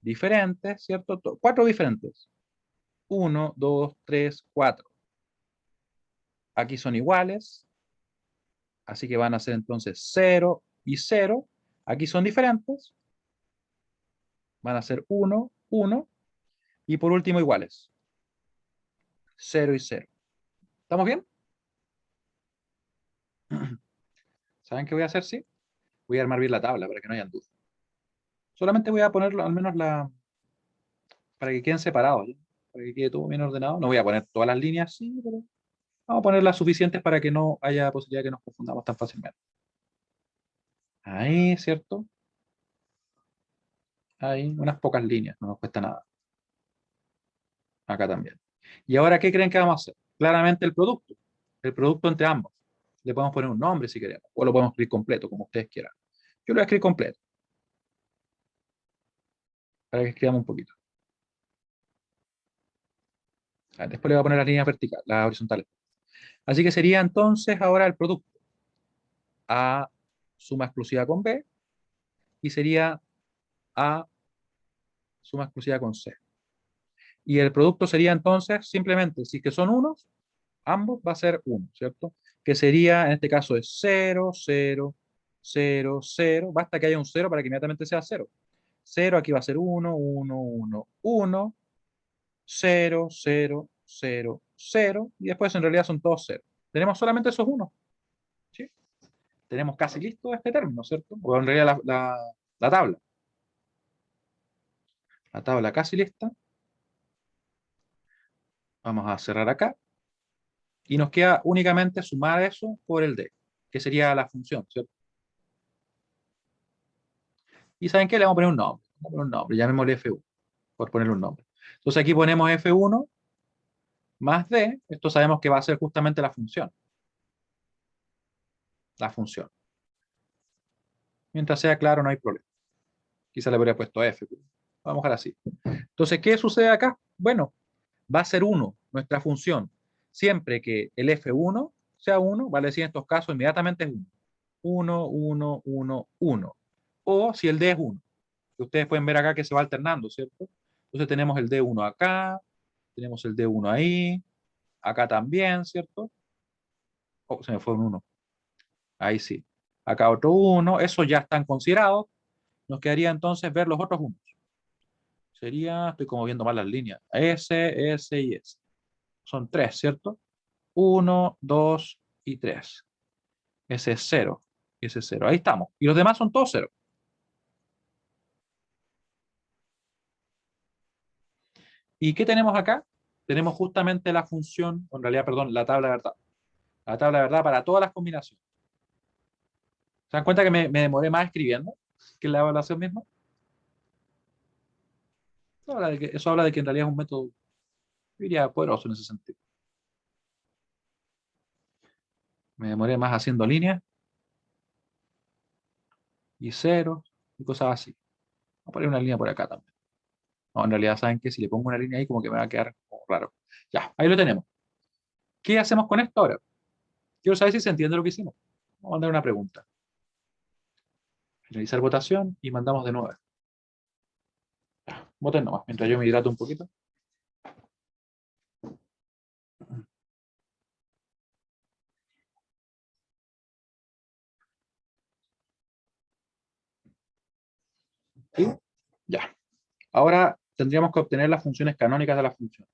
[SPEAKER 1] diferentes, ¿cierto? 4 diferentes. 1, 2, 3, 4. Aquí son iguales, así que van a ser entonces 0 y 0. Aquí son diferentes, van a ser 1, 1. Y por último iguales, 0 y 0. ¿Estamos bien? ¿Saben qué voy a hacer? Sí. Voy a armar bien la tabla para que no hayan dudas. Solamente voy a ponerlo al menos para que queden separados, ¿sí? Para que quede todo bien ordenado. No voy a poner todas las líneas, sí, pero vamos a poner las suficientes para que no haya posibilidad de que nos confundamos tan fácilmente. Ahí, ¿cierto? Ahí, unas pocas líneas, no nos cuesta nada. Acá también. ¿Y ahora qué creen que vamos a hacer? Claramente el producto. El producto entre ambos. Le podemos poner un nombre si queremos, o lo podemos escribir completo, como ustedes quieran. Yo lo voy a escribir completo, para que escribamos un poquito. Después le voy a poner las líneas verticales, las horizontales. Así que sería entonces ahora el producto. A suma exclusiva con B y sería A suma exclusiva con C. Y el producto sería entonces simplemente, si que son unos, ambos va a ser 1, ¿cierto? Que sería, en este caso, es 0, 0, 0, 0. Basta que haya un 0 para que inmediatamente sea 0. 0 aquí va a ser 1, 1, 1, 1, 0, 0, 0, 0. Y después en realidad son todos 0. Tenemos solamente esos 1. ¿Sí? Tenemos casi listo este término, ¿cierto? O en realidad la tabla. La tabla casi lista. Vamos a cerrar acá. Y nos queda únicamente sumar eso por el D, que sería la función, ¿cierto? Y ¿saben qué? Le vamos a poner un nombre. Vamos a poner un nombre, llamémosle F1, por ponerle un nombre. Entonces aquí ponemos F1 más D. Esto sabemos que va a ser justamente la función. La función. Mientras sea claro, no hay problema. Quizá le habría puesto F. Vamos a dejar así. Entonces, ¿qué sucede acá? Bueno, va a ser 1 nuestra función. Siempre que el F1 sea 1, vale decir en estos casos inmediatamente es 1. 1, 1, 1, 1. O si el D es 1. Que ustedes pueden ver acá que se va alternando, ¿cierto? Entonces tenemos el D1 acá, tenemos el D1 ahí, acá también, ¿cierto? Oh, se me fue un 1. Ahí sí. Acá otro 1, esos ya están considerados. Nos quedaría entonces ver los otros 1. Sería, estoy como viendo mal las líneas, S, S y S. Son 3, ¿cierto? 1, 2 y 3. Ese es 0. Ese es 0. Ahí estamos. Y los demás son todos 0. ¿Y qué tenemos acá? Tenemos justamente la función, o en realidad, perdón, la tabla de verdad. La tabla de verdad para todas las combinaciones. ¿Se dan cuenta que me demoré más escribiendo que en la evaluación misma? Eso habla de que en realidad es un método, yo diría, poderoso en ese sentido. Me demoré más haciendo líneas y ceros y cosas así. Voy a poner una línea por acá también. No, en realidad, ¿saben qué? Si le pongo una línea ahí, como que me va a quedar como raro. Ya, ahí lo tenemos. ¿Qué hacemos con esto ahora? Quiero saber si se entiende lo que hicimos. Vamos a mandar una pregunta. Finalizar votación y mandamos de nuevo. Voten nomás, mientras yo me hidrato un poquito. ¿Sí? Ya. Ahora tendríamos que obtener las funciones canónicas de la función.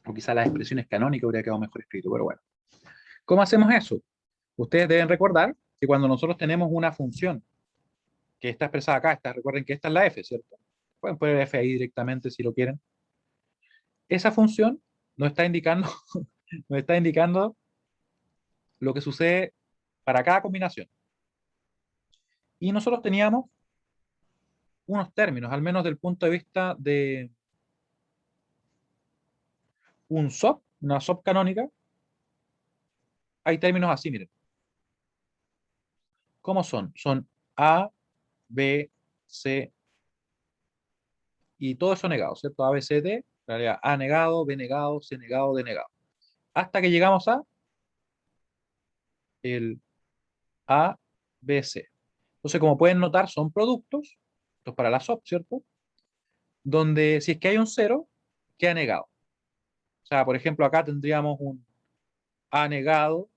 [SPEAKER 1] O quizá las expresiones canónicas habría quedado mejor escrito, pero bueno. ¿Cómo hacemos eso? Ustedes deben recordar que cuando nosotros tenemos una función que está expresada acá, recuerden que esta es la f, ¿cierto? Pueden poner f ahí directamente si lo quieren. Esa función nos está indicando, nos está indicando lo que sucede para cada combinación. Y nosotros teníamos unos términos, al menos del punto de vista de un SOP, una SOP canónica, hay términos así, miren. ¿Cómo son? Son A, B, C y todo eso negado, ¿cierto? A, B, C, D, en realidad A negado, B negado, C negado, D negado. Hasta que llegamos a el A, B, C. Entonces, como pueden notar, son productos, esto es para la SOP, ¿cierto? Donde si es que hay un cero, queda negado. O sea, por ejemplo, acá tendríamos un A negado,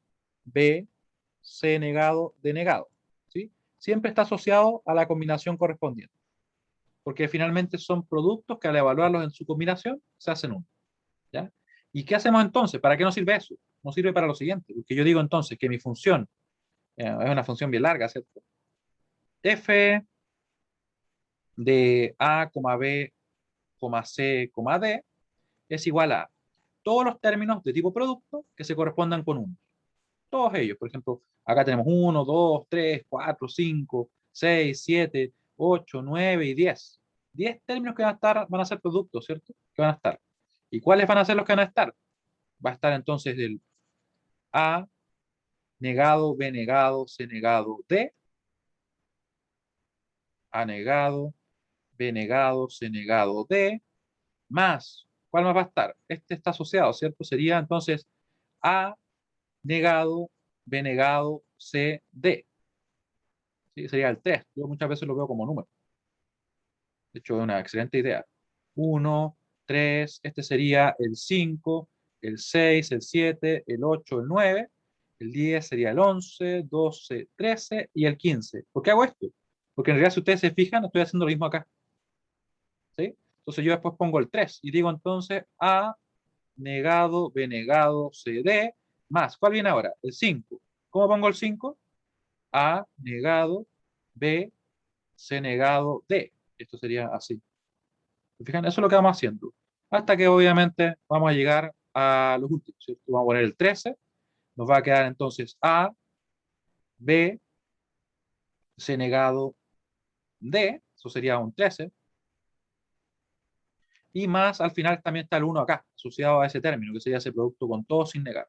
[SPEAKER 1] B, C negado, D negado. ¿Sí? Siempre está asociado a la combinación correspondiente. Porque finalmente son productos que al evaluarlos en su combinación se hacen uno. ¿Ya? ¿Y qué hacemos entonces? ¿Para qué nos sirve eso? Nos sirve para lo siguiente. Porque yo digo entonces que mi función es una función bien larga, ¿cierto? F de A, B, C, D es igual a todos los términos de tipo producto que se correspondan con 1. Todos ellos. Por ejemplo, acá tenemos 1, 2, 3, 4, 5, 6, 7, 8, 9 y 10. 10 términos que van a ser productos, ¿cierto? Que van a estar. ¿Y cuáles van a ser los que van a estar? Va a estar entonces el A negado, B negado, C negado, D. A negado, B negado, C negado, D. Más, ¿cuál más va a estar? Este está asociado, ¿cierto? Sería entonces A negado, B negado, C, D. ¿Sí? Sería el 3. Yo muchas veces lo veo como número. De hecho, es una excelente idea. 1, 3, este sería el 5, el 6, el 7, el 8, el 9, el 10 sería el 11, 12, 13 y el 15. ¿Por qué hago esto? Porque en realidad, si ustedes se fijan, estoy haciendo lo mismo acá. ¿Sí? Entonces yo después pongo el 3 y digo entonces A negado, B negado, C, D, más. ¿Cuál viene ahora? El 5. ¿Cómo pongo el 5? A negado, B, C negado, D. Esto sería así. ¿Se fijan? Eso es lo que vamos haciendo. Hasta que obviamente vamos a llegar a los últimos, ¿cierto? Vamos a poner el 13. Nos va a quedar entonces A, B, C negado, D. Eso sería un 13. Y más al final también está el 1 acá, asociado a ese término, que sería ese producto con todo sin negar.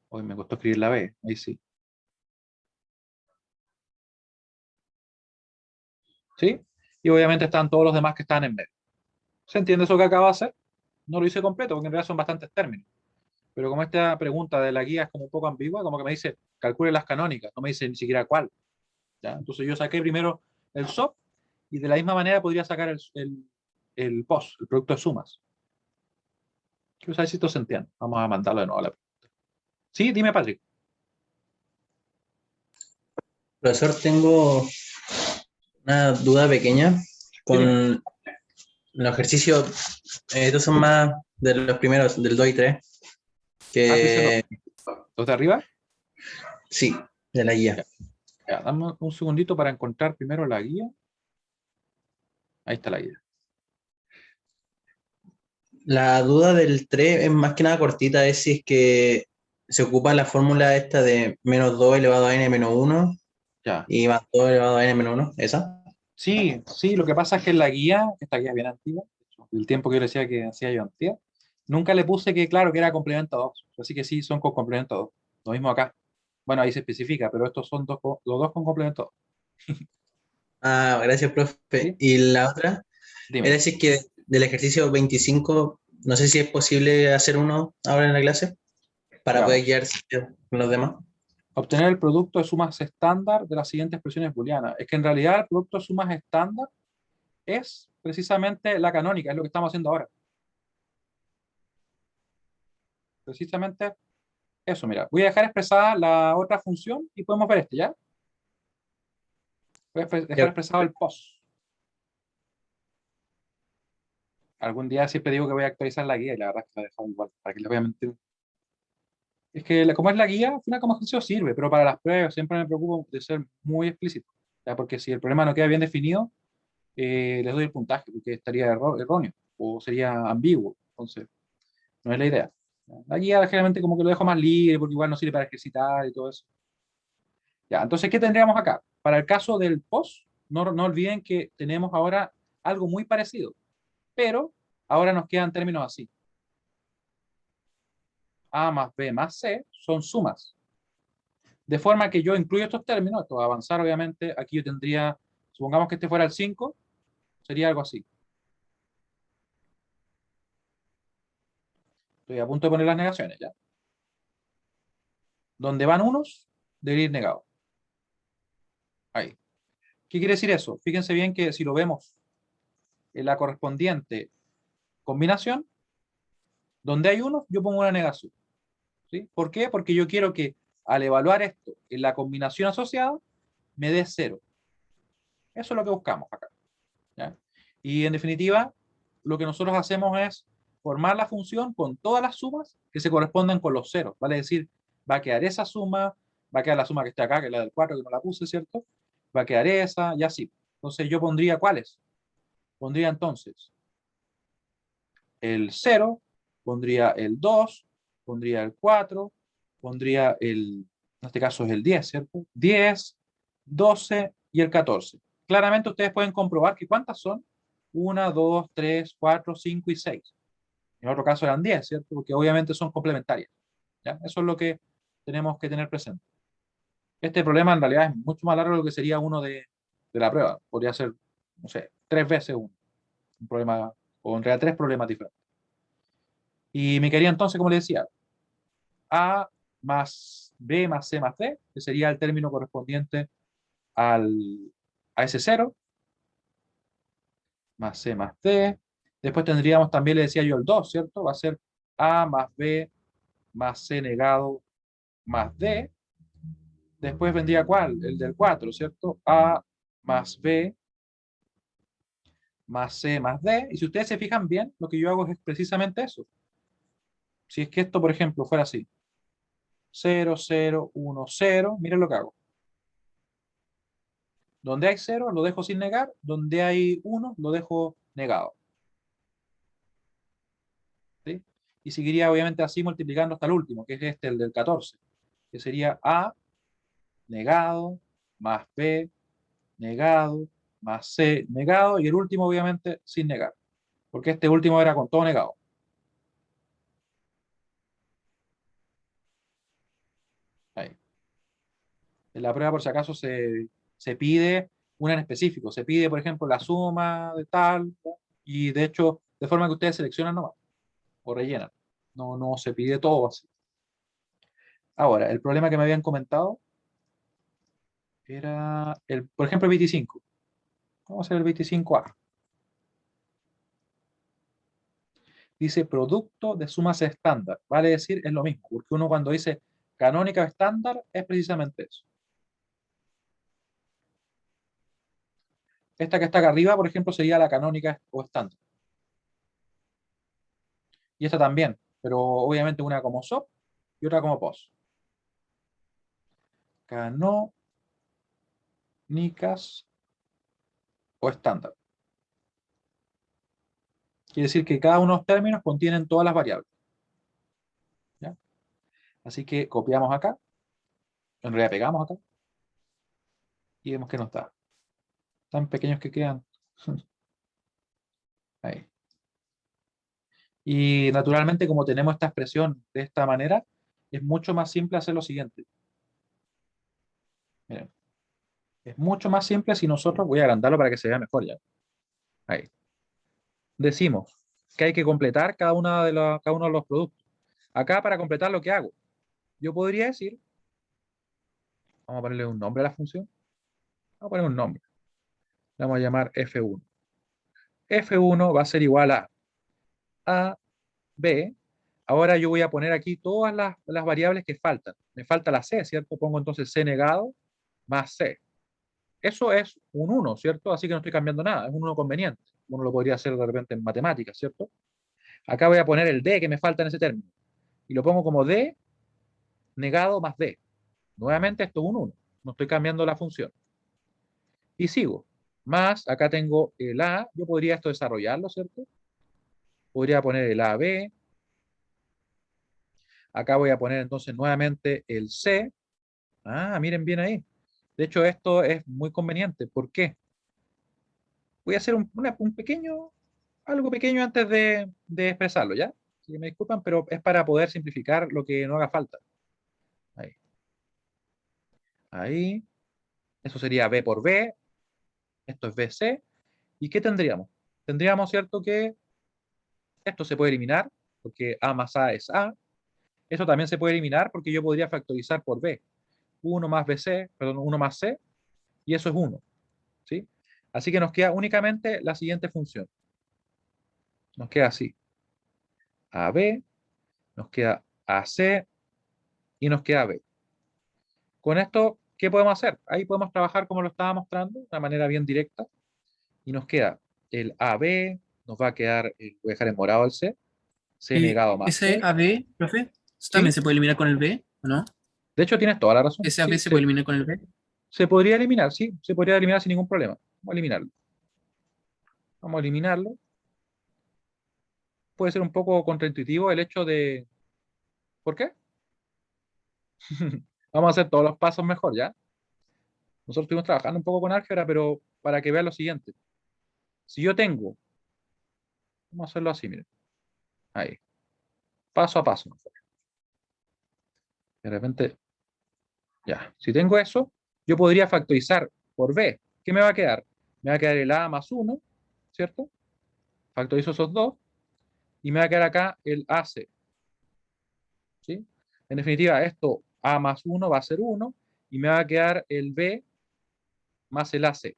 [SPEAKER 1] Hoy me costó escribir la B, ahí sí. ¿Sí? Y obviamente están todos los demás que están en medio. ¿Se entiende eso que acabo de hacer? No lo hice completo porque en realidad son bastantes términos. Pero como esta pregunta de la guía es como un poco ambigua, como que me dice, calcule las canónicas, no me dice ni siquiera cuál. ¿Ya? Entonces yo saqué primero el SOP y de la misma manera podría sacar el POS, el producto de sumas. Quiero saber si esto se entiende. Vamos a mandarlo de nuevo a la pregunta. Sí, dime, Patrick.
[SPEAKER 4] Profesor, tengo una duda pequeña
[SPEAKER 1] Dime.
[SPEAKER 4] con los ejercicios. Estos son más de los primeros, del 2 y 3,
[SPEAKER 1] Ah, tú dices
[SPEAKER 4] que
[SPEAKER 1] los de arriba.
[SPEAKER 4] sí, de la guía.
[SPEAKER 1] Ya, ya, dame un segundito para encontrar primero la guía. Ahí está la guía.
[SPEAKER 4] La duda del 3 es más que nada cortita, es si es que se ocupa la fórmula esta de menos 2 elevado a n menos 1
[SPEAKER 1] Ya.
[SPEAKER 4] y más 2 elevado a n menos 1, ¿esa?
[SPEAKER 1] Sí, sí, lo que pasa es que en la guía, esta guía es bien antigua, el tiempo que yo le decía que hacía yo antes, nunca le puse que, claro, que era complemento 2. Así que sí, son con complemento 2. Lo mismo acá. Bueno, ahí se especifica, pero estos son los dos con complemento 2.
[SPEAKER 4] Ah, gracias, profe.
[SPEAKER 1] ¿Sí?
[SPEAKER 4] Y la otra
[SPEAKER 1] Dime.
[SPEAKER 4] era si es que del ejercicio 25, no sé si es posible hacer uno ahora en la clase para poder
[SPEAKER 1] Veamos.
[SPEAKER 4] guiarse con los demás.
[SPEAKER 1] Obtener el producto de sumas estándar de las siguientes expresiones booleanas. Es que en realidad el producto de sumas estándar es precisamente la canónica, es lo que estamos haciendo ahora. Precisamente eso, mira. Voy a dejar expresada la otra función y podemos ver este, ¿ya? Voy a dejar
[SPEAKER 4] Ya.
[SPEAKER 1] expresado el post. Algún día siempre digo que voy a actualizar la guía y la verdad es que la he dejado igual, para que les voy a mentir. Es que como es la guía, al final como ejercicio sirve, pero para las pruebas siempre me preocupo de ser muy explícito, ¿ya? Porque si el problema no queda bien definido, les doy el puntaje, porque estaría erróneo o sería ambiguo. Entonces, no es la idea. La guía generalmente como que lo dejo más libre, porque igual no sirve para ejercitar y todo eso. Ya, entonces, ¿qué tendríamos acá? Para el caso del post, no olviden que tenemos ahora algo muy parecido, pero ahora nos quedan términos así. A más B más C son sumas. De forma que yo incluyo estos términos, esto va a avanzar obviamente, aquí yo tendría, supongamos que este fuera el 5, sería algo así. Estoy a punto de poner las negaciones ya. Donde van unos, debe ir negado. Ahí. ¿Qué quiere decir eso? Fíjense bien que si lo vemos en la correspondiente combinación, donde hay unos, yo pongo una negación. ¿Sí? ¿Por qué? Porque yo quiero que al evaluar esto en la combinación asociada, me dé 0. Eso es lo que buscamos acá. ¿Ya? Y en definitiva, lo que nosotros hacemos es formar la función con todas las sumas que se correspondan con los ceros. Vale decir, va a quedar esa suma, va a quedar la suma que está acá, que es la del 4, que no la puse, ¿cierto? Va a quedar esa, y así. Entonces yo pondría ¿cuáles? Pondría entonces el 0, pondría el 2, pondría el 4, pondría en este caso es el 10, ¿cierto? 10, 12 y el 14. Claramente ustedes pueden comprobar que ¿cuántas son? 1, 2, 3, 4, 5 y 6. En otro caso eran 10, ¿cierto? Porque obviamente son complementarias. ¿Ya? Eso es lo que tenemos que tener presente. Este problema en realidad es mucho más largo de lo que sería uno de la prueba. Podría ser, no sé, 3 veces uno. Un problema, o en realidad 3 problemas diferentes. Y me quedaría entonces, como le decía, A más B más C más D, que sería el término correspondiente a ese 0, más C más D. Después tendríamos también, le decía yo, el 2, ¿cierto? Va a ser A más B más C negado más D. Después vendría ¿cuál? El del 4, ¿cierto? A más B más C más D. Y si ustedes se fijan bien, lo que yo hago es precisamente eso. Si es que esto, por ejemplo, fuera así. 0, 0, 1, 0. Miren lo que hago. Donde hay 0, lo dejo sin negar. Donde hay 1, lo dejo negado. ¿Sí? Y seguiría obviamente así multiplicando hasta el último, que es este, el del 14, que sería A negado, más B negado, más C negado, y el último obviamente sin negar, porque este último era con todo negado. Ahí. En la prueba, por si acaso, se pide una en específico. Se pide, por ejemplo, la suma de tal, ¿no? Y de hecho, de forma que ustedes seleccionan nomás, o rellenan. No se pide todo así. Ahora, el problema que me habían comentado era, por ejemplo, el 25. Vamos a hacer el 25A. Dice producto de sumas estándar. Vale decir, es lo mismo, porque uno cuando dice canónica o estándar es precisamente eso. Esta que está acá arriba, por ejemplo, sería la canónica o estándar. Y esta también, pero obviamente una como SOP y otra como POS. Canónicas o estándar. Quiere decir que cada uno de los términos contienen todas las variables. ¿Ya? Así que copiamos acá, en realidad pegamos acá, y vemos que no está. Tan pequeños que quedan. Ahí. Y naturalmente, como tenemos esta expresión de esta manera, es mucho más simple hacer lo siguiente. Miren, es mucho más simple si nosotros, voy a agrandarlo para que se vea mejor ya. Ahí. Decimos que hay que completar cada uno de los productos. Acá para completar lo que hago, yo podría decir, vamos a ponerle un nombre a la función. Vamos a poner un nombre. Le vamos a llamar F1. F1 va a ser igual a B. Ahora yo voy a poner aquí todas las variables que faltan. Me falta la C, ¿cierto? Pongo entonces C negado más C. eso es un 1, ¿cierto? Así que no estoy cambiando nada, es un 1 conveniente. Uno lo podría hacer de repente en matemáticas, ¿cierto? Acá voy a poner el D que me falta en ese término. Y lo pongo como D negado más D. Nuevamente esto es un 1. No estoy cambiando la función. Y sigo. Más, acá tengo el A. Yo podría esto desarrollarlo, ¿cierto? Podría poner el AB. Acá voy a poner entonces nuevamente el C. Ah, miren bien ahí. De hecho, esto es muy conveniente. ¿Por qué? Voy a hacer un pequeño, algo pequeño antes de expresarlo, ¿ya? Así que me disculpan, pero es para poder simplificar lo que no haga falta. Ahí. Ahí. Eso sería B por B. Esto es BC. ¿Y qué tendríamos? Tendríamos, ¿cierto? Que esto se puede eliminar, porque A más A es A. Eso también se puede eliminar porque yo podría factorizar por B. 1 más BC, perdón, 1 más C, y eso es 1. ¿Sí? Así que nos queda únicamente la siguiente función. Nos queda así. AB, nos queda AC y nos queda B. Con esto, ¿qué podemos hacer? Ahí podemos trabajar como lo estaba mostrando, de una manera bien directa. Y nos queda el AB, nos va a quedar, voy a dejar en morado el C, C negado más
[SPEAKER 3] Ese
[SPEAKER 1] C.
[SPEAKER 3] AB, profe, ¿eso también
[SPEAKER 1] ¿Sí?
[SPEAKER 3] se puede eliminar con el B, ¿o no?
[SPEAKER 1] De hecho, tienes toda la razón.
[SPEAKER 3] Ese
[SPEAKER 1] Sí,
[SPEAKER 3] AB se puede eliminar con el B.
[SPEAKER 1] se podría eliminar, sí, se podría eliminar sin ningún problema. Vamos a eliminarlo. Vamos a eliminarlo. Puede ser un poco contraintuitivo el hecho de... ¿Por qué? Vamos a hacer todos los pasos mejor, ¿ya? Nosotros estuvimos trabajando un poco con álgebra, pero para que vean lo siguiente. Si yo tengo... Vamos a hacerlo así, miren. Ahí. Paso a paso. De repente, ya. Si tengo eso, yo podría factorizar por B. ¿Qué me va a quedar? Me va a quedar el A más 1, ¿cierto? Factorizo esos dos. Y me va a quedar acá el AC. ¿Sí? En definitiva, esto A más 1 va a ser 1 y me va a quedar el B más el AC.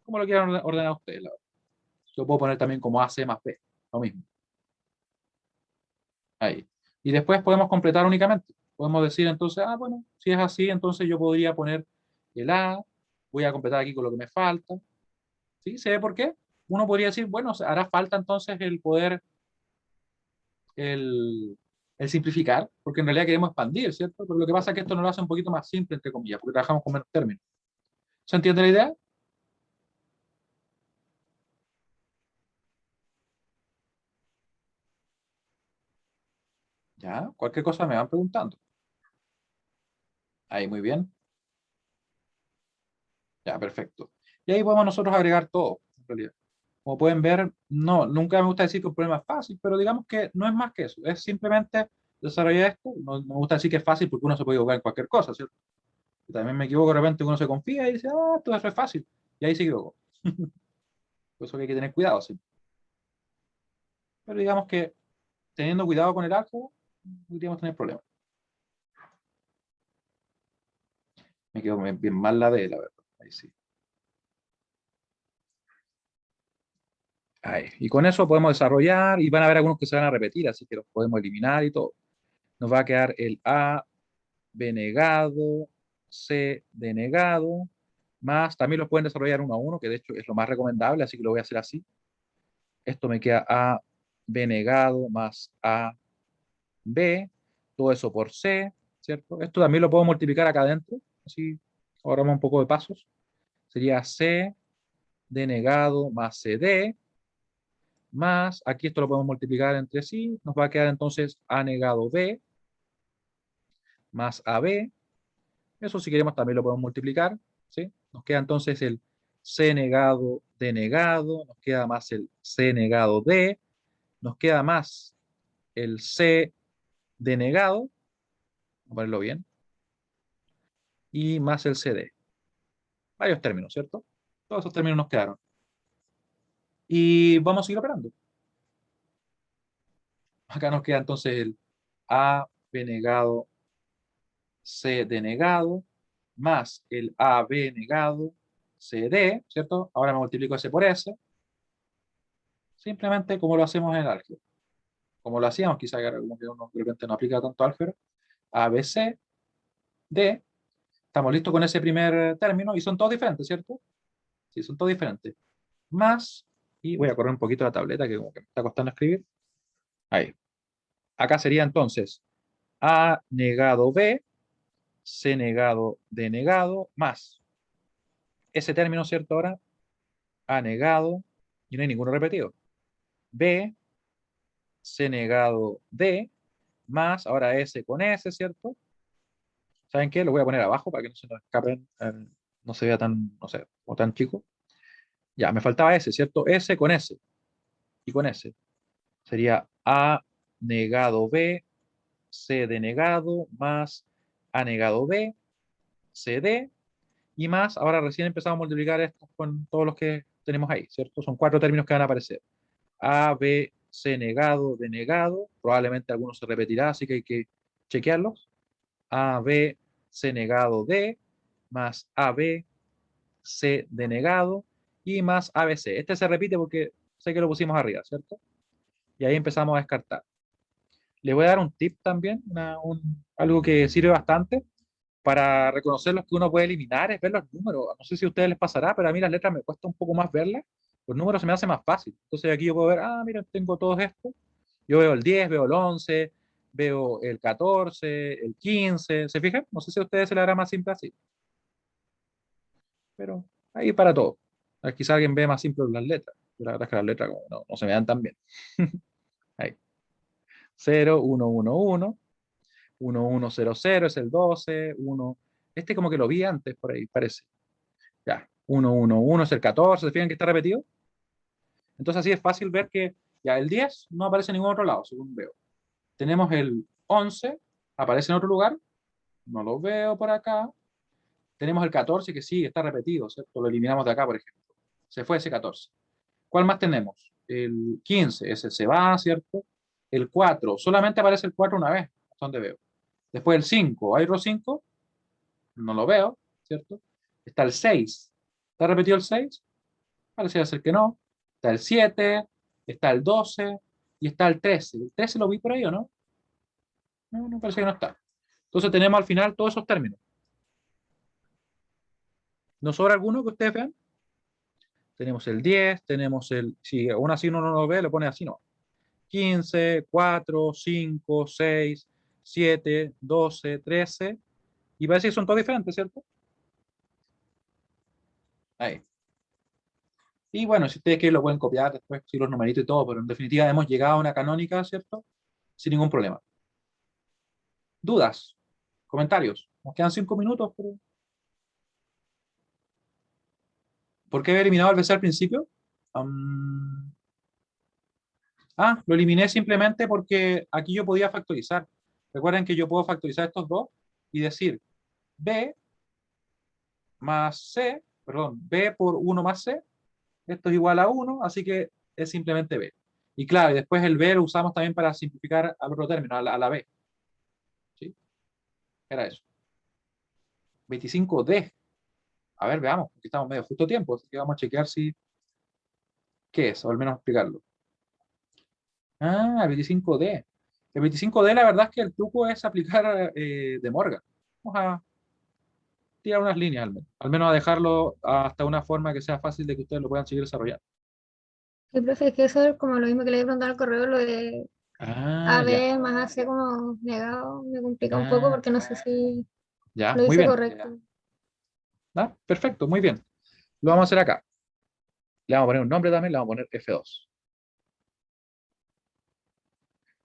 [SPEAKER 1] Como lo quieran ordenar ustedes. Lo puedo poner también como AC más B. Lo mismo. Ahí. Y después podemos completar únicamente. Podemos decir entonces, ah, bueno, si es así, entonces yo podría poner el A. Voy a completar aquí con lo que me falta. ¿Sí? ¿Se ve por qué? Uno podría decir, bueno, hará falta entonces el poder, el, el simplificar, porque en realidad queremos expandir, ¿cierto? Pero lo que pasa es que esto nos lo hace un poquito más simple, entre comillas, porque trabajamos con menos términos. ¿Se entiende la idea? Ya, cualquier cosa me van preguntando. Ahí, muy bien. Ya, perfecto. Y ahí podemos nosotros agregar todo, en realidad. Como pueden ver, no, nunca me gusta decir que un problema es fácil, pero digamos que no es más que eso. Es simplemente desarrollar esto. No me gusta decir que es fácil porque uno se puede equivocar en cualquier cosa, ¿cierto? Y también me equivoco de repente, uno se confía y dice, ah, esto es fácil. Y ahí se equivocó. Por eso que hay que tener cuidado, sí. Pero digamos que teniendo cuidado con el álgebra, no deberíamos tener problemas. Me quedó bien mal la D, la verdad. Ahí sí. Ahí. Y con eso podemos desarrollar y van a haber algunos que se van a repetir, así que los podemos eliminar y todo. Nos va a quedar el A, B negado, C denegado, más, también los pueden desarrollar uno a uno, que de hecho es lo más recomendable, así que lo voy a hacer así. Esto me queda A, B negado, más A, B, todo eso por C, ¿cierto? Esto también lo puedo multiplicar acá adentro, así ahorramos un poco de pasos. Sería C denegado más CD, más, aquí esto lo podemos multiplicar entre sí, nos va a quedar entonces A negado B, más AB, eso si queremos también lo podemos multiplicar, ¿sí? Nos queda entonces el C negado D negado, nos queda más el C negado D, nos queda más el C denegado, vamos a ponerlo bien, y más el CD. Varios términos, ¿cierto? Todos esos términos nos quedaron. Y vamos a seguir operando. Acá nos queda entonces el A B negado, C denegado, más el AB negado, CD, ¿cierto? Ahora me multiplico ese por S. Simplemente como lo hacemos en el álgebra. Como lo hacíamos, quizá como que uno de repente no aplica tanto álgebra. ABC, D, Estamos listos con ese primer término y son todos diferentes, ¿cierto? Sí, son todos diferentes. Más, y voy a correr un poquito la tableta que como que me está costando escribir. Ahí. Acá sería entonces A negado B, C negado D negado, más ese término, ¿cierto? Ahora, A negado, y no hay ninguno repetido. B, C negado D, más, ahora S con S, ¿cierto? ¿Saben qué? Lo voy a poner abajo para que no se nos escapen, no se vea tan, no sé, o tan chico. Ya, me faltaba S, ¿cierto? S con S y con S. Sería A negado B, C de negado, más A negado B, C D, y más, ahora recién empezamos a multiplicar esto con todos los que tenemos ahí, ¿cierto? Son 4 términos que van a aparecer. A, B, C negado, D negado, probablemente algunos se repetirá, así que hay que chequearlos. A, B, C negado, D, más A, B, C D negado, y más ABC. Este se repite porque sé que lo pusimos arriba, ¿cierto? Y ahí empezamos a descartar. Le voy a dar un tip también, algo que sirve bastante para reconocer los que uno puede eliminar, es ver los números. No sé si a ustedes les pasará, pero a mí las letras me cuesta un poco más verlas. Los números se me hace más fácil. Entonces aquí yo puedo ver, ah, mira, tengo todos estos. Yo veo el 10, veo el 11, veo el 14, el 15. ¿Se fijan? No sé si a ustedes se les hará más simple así. Pero ahí para todo. Quizá alguien ve más simple las letras. La verdad es que las letras como no se me dan tan bien. Ahí. 0, 1, 1, 1. 1, 1, 0, 0 es el 12. 1. Este como que lo vi antes por ahí, parece. Ya. 1, 1, 1 es el 14. ¿Se fijan que está repetido? Entonces así es fácil ver que ya el 10 no aparece en ningún otro lado, según veo. Tenemos el 11, aparece en otro lugar. No lo veo por acá. Tenemos el 14 que sí, está repetido, ¿cierto? Lo eliminamos de acá, por ejemplo. Se fue ese 14. ¿Cuál más tenemos? El 15, ese se va, ¿cierto? El 4, solamente aparece el 4 una vez, hasta donde veo. Después el 5, ¿hay otro 5? No lo veo, ¿cierto? Está el 6. ¿Está repetido el 6? Parece ser que no. Está el 7, está el 12 y está el 13. ¿El 13 lo vi por ahí o no? No, no parece que no está. Entonces tenemos al final todos esos términos. ¿No sobra alguno que ustedes vean? Tenemos el 10, tenemos el... Si aún así uno no lo ve, lo pone así, no. 15, 4, 5, 6, 7, 12, 13. Y parece que son todos diferentes, ¿cierto? Ahí. Y bueno, si ustedes quieren lo pueden copiar después, si los numeritos y todo, pero en definitiva hemos llegado a una canónica, ¿cierto? Sin ningún problema. ¿Dudas? ¿Comentarios? Nos quedan 5 minutos, pero... ¿Por qué había eliminado el BC al principio? Lo eliminé simplemente porque aquí yo podía factorizar. Recuerden que yo puedo factorizar estos dos y decir B más C, perdón, B por 1 más C, esto es igual a 1, así que es simplemente B. Y claro, y después el B lo usamos también para simplificar al otro término, a la B. ¿Sí? Era eso. 25D. A ver, veamos, aquí estamos medio justo a tiempo, así que vamos a chequear si qué es, o al menos explicarlo. Ah, el 25D. El 25D, la verdad es que el truco es aplicar De Morgan. Vamos a tirar unas líneas al menos a dejarlo hasta una forma que sea fácil de que ustedes lo puedan seguir desarrollando.
[SPEAKER 2] Sí, profe, es que eso es como lo mismo que le he preguntado al correo, lo de
[SPEAKER 1] Ah, ya.
[SPEAKER 2] AB más AC como negado, me complica un poco
[SPEAKER 1] Ah,
[SPEAKER 2] porque no sé si
[SPEAKER 1] ya,
[SPEAKER 2] lo
[SPEAKER 1] muy
[SPEAKER 2] hice
[SPEAKER 1] bien.
[SPEAKER 2] correcto.
[SPEAKER 1] Ah, perfecto, muy bien. Lo vamos a hacer acá. Le vamos a poner un nombre también, le vamos a poner F2.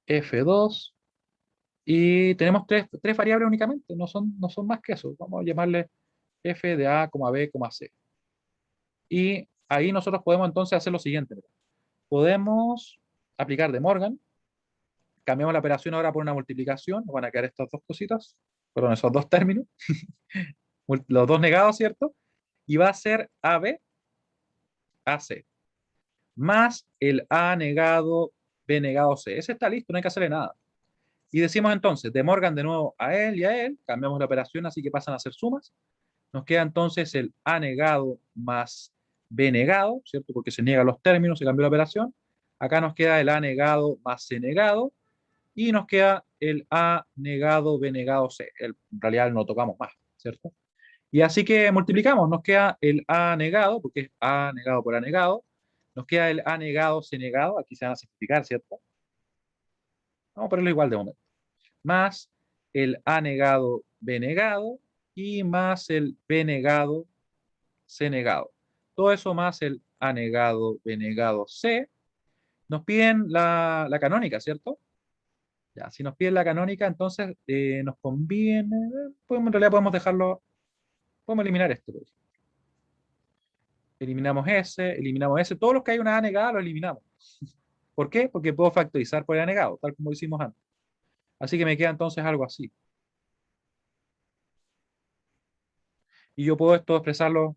[SPEAKER 1] F2. Y tenemos tres variables únicamente, no son más que eso. Vamos a llamarle F de A, B, C. Y ahí nosotros podemos entonces hacer lo siguiente. Podemos aplicar De Morgan. Cambiamos la operación ahora por una multiplicación. Nos van a quedar estas dos cositas. Perdón, esos dos términos. Los dos negados, ¿cierto? Y va a ser AB, AC. Más el A negado, B negado, C. Ese está listo, no hay que hacerle nada. Y decimos entonces, De Morgan de nuevo a él y a él. Cambiamos la operación, así que pasan a ser sumas. Nos queda entonces el A negado más B negado, ¿cierto? Porque se niegan los términos, se cambió la operación. Acá nos queda el A negado más C negado. Y nos queda el A negado, B negado, C. En realidad no tocamos más, ¿cierto? Y así que multiplicamos, nos queda el A negado, porque es A negado por A negado, nos queda el A negado, C negado, aquí se van a simplificar, ¿cierto? Vamos a ponerlo igual de momento. Más el A negado, B negado, y más el B negado, C negado. Todo eso más el A negado, B negado, C. Nos piden la canónica, ¿cierto? Ya, si nos piden la canónica, entonces nos conviene, en realidad podemos dejarlo, podemos eliminar esto. Por ejemplo. Eliminamos S, todos los que hay una A negada los eliminamos. ¿Por qué? Porque puedo factorizar por A negado, tal como hicimos antes. Así que me queda entonces algo así. Y yo puedo esto expresarlo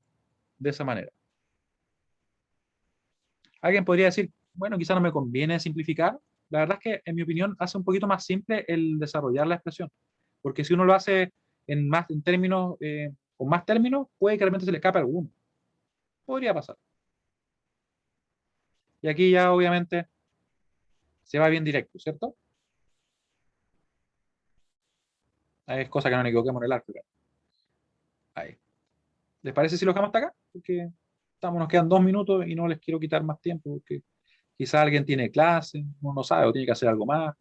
[SPEAKER 1] de esa manera. Alguien podría decir, bueno, quizá no me conviene simplificar. La verdad es que, en mi opinión, hace un poquito más simple el desarrollar la expresión. Porque si uno lo hace en términos, con más términos, puede que realmente se le escape alguno. Podría pasar. Y aquí ya, obviamente, se va bien directo, ¿cierto? Es cosa que no nos equivoquemos en el arco. Ahí. ¿Les parece si lo dejamos hasta acá? Porque nos quedan 2 minutos y no les quiero quitar más tiempo, porque quizá alguien tiene clase, uno no sabe, o tiene que hacer algo más.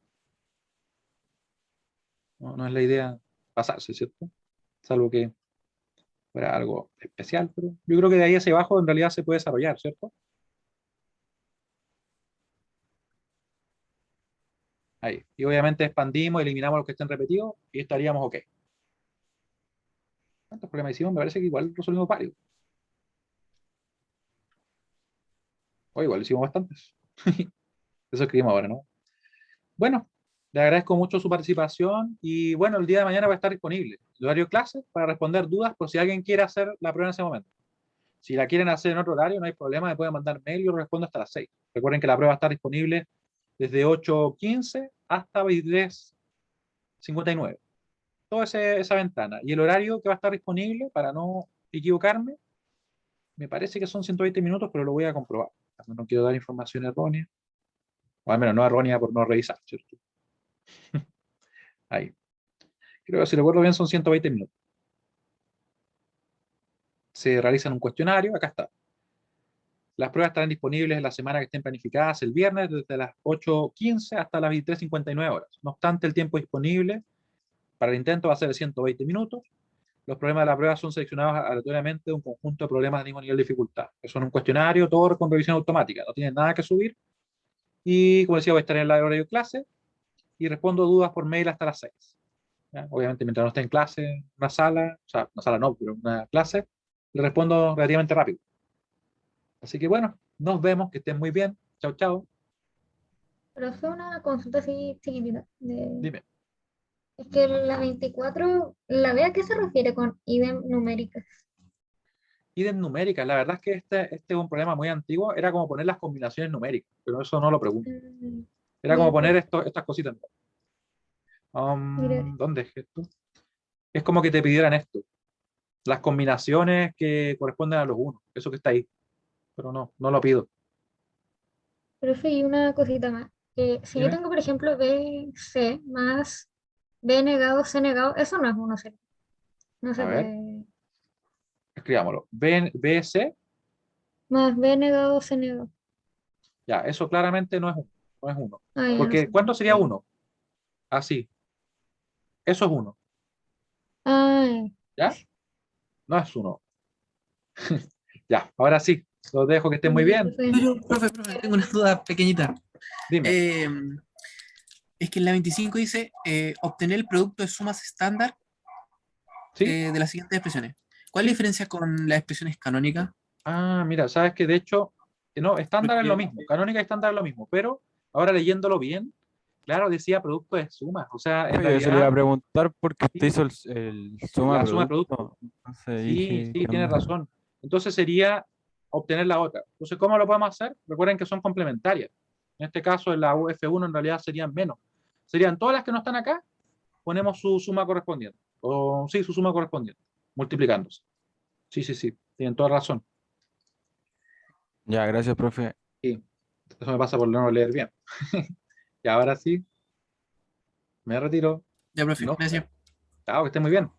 [SPEAKER 1] No, no es la idea pasarse, ¿cierto? Salvo que fuera algo especial, pero yo creo que de ahí hacia abajo en realidad se puede desarrollar, ¿cierto? Ahí. Y obviamente expandimos, eliminamos los que estén repetidos y estaríamos ok. ¿Cuántos problemas hicimos? Me parece que igual resolvimos varios. O igual hicimos bastantes. Eso escribimos ahora, ¿no? Bueno, le agradezco mucho su participación y bueno, el día de mañana va a estar disponible el horario de clase para responder dudas por si alguien quiere hacer la prueba en ese momento. Si la quieren hacer en otro horario, no hay problema, me pueden mandar mail y yo respondo hasta las 6. Recuerden que la prueba va a estar disponible desde 8:15 hasta 23:59. Toda esa ventana. Y el horario que va a estar disponible, para no equivocarme, me parece que son 120 minutos, pero lo voy a comprobar. No quiero dar información errónea, o al menos no errónea por no revisar, ¿cierto? Ahí. Creo que si recuerdo bien son 120 minutos. Se realizan un cuestionario, acá está. Las pruebas estarán disponibles en la semana que estén planificadas el viernes desde las 8:15 hasta las 23:59 horas. No obstante, el tiempo disponible para el intento va a ser de 120 minutos. Los problemas de la prueba son seleccionados aleatoriamente de un conjunto de problemas de mismo nivel de dificultad. Eso es un cuestionario, todo con revisión automática. No tienen nada que subir. Y como decía, voy a estar en el horario de clase y respondo dudas por mail hasta las 6. ¿Ya? Obviamente, mientras no esté en clase, en una sala, o sea, una sala no, pero en una clase, le respondo relativamente rápido. Así que bueno, nos vemos, que estén muy bien. Chao, chao.
[SPEAKER 2] Pero fue una consulta así chiquitita.
[SPEAKER 1] Dime.
[SPEAKER 2] Es que la 24, ¿la ve a qué se refiere con idem numéricas?
[SPEAKER 1] Idem numéricas, la verdad es que este es un problema muy antiguo, era como poner las combinaciones numéricas, pero eso no lo pregunto.
[SPEAKER 2] Mm,
[SPEAKER 1] Era
[SPEAKER 2] ya,
[SPEAKER 1] como poner
[SPEAKER 2] pues,
[SPEAKER 1] estas cositas.
[SPEAKER 2] mira,
[SPEAKER 1] ¿Dónde es esto? Es como que te pidieran esto, las combinaciones que corresponden a los unos, eso que está ahí, pero no, no lo pido.
[SPEAKER 2] profe, y una cosita más. Si yo
[SPEAKER 1] Dime.
[SPEAKER 2] tengo, por ejemplo, B, C más B negado, C negado, eso no es uno, C. No
[SPEAKER 1] A
[SPEAKER 2] se
[SPEAKER 1] ver,
[SPEAKER 2] puede.
[SPEAKER 1] escribámoslo. BC,
[SPEAKER 2] Más B negado, C negado.
[SPEAKER 1] ya, eso claramente no es uno, no es uno.
[SPEAKER 2] Ah, ya no
[SPEAKER 1] Porque,
[SPEAKER 2] sé.
[SPEAKER 1] ¿cuánto sería uno? Así, eso es uno,
[SPEAKER 2] Ah,
[SPEAKER 1] ¿ya? No es uno. Ya, ahora sí, los dejo que estén muy
[SPEAKER 2] ya,
[SPEAKER 1] bien.
[SPEAKER 2] profe.
[SPEAKER 3] Profe, tengo una duda pequeñita.
[SPEAKER 1] Dime.
[SPEAKER 3] Eh, es que en la 25 dice obtener el producto de sumas estándar
[SPEAKER 1] ¿Sí?
[SPEAKER 3] de las siguientes expresiones. ¿Cuál es la
[SPEAKER 1] ¿Sí?
[SPEAKER 3] diferencia con las expresiones canónicas?
[SPEAKER 1] Ah, mira, sabes que de hecho, no, estándar es lo
[SPEAKER 3] Porque,
[SPEAKER 1] mismo, canónica y estándar es lo mismo, pero ahora leyéndolo bien, claro, decía producto de sumas, o sea, en
[SPEAKER 5] Profe, yo se le iba
[SPEAKER 1] realidad,
[SPEAKER 5] a preguntar porque usted
[SPEAKER 1] sí,
[SPEAKER 5] hizo el suma
[SPEAKER 1] la suma de producto.
[SPEAKER 5] producto. Entonces
[SPEAKER 1] Sí,
[SPEAKER 5] dije,
[SPEAKER 1] sí,
[SPEAKER 5] ¿qué
[SPEAKER 1] tienes
[SPEAKER 5] onda?
[SPEAKER 1] razón. Entonces sería obtener la otra. Entonces, ¿cómo lo podemos hacer? Recuerden que son complementarias. En este caso, en la UF1 en realidad serían menos. Serían todas las que no están acá, ponemos su suma correspondiente. O sí, su suma correspondiente, multiplicándose. Sí, sí, sí, tienen toda razón.
[SPEAKER 5] Ya, gracias, profe.
[SPEAKER 1] Sí, eso me pasa por no leer bien. Y ahora sí, me retiro.
[SPEAKER 3] ya, profe,
[SPEAKER 1] No,
[SPEAKER 3] gracias.
[SPEAKER 1] chao, que esté muy bien.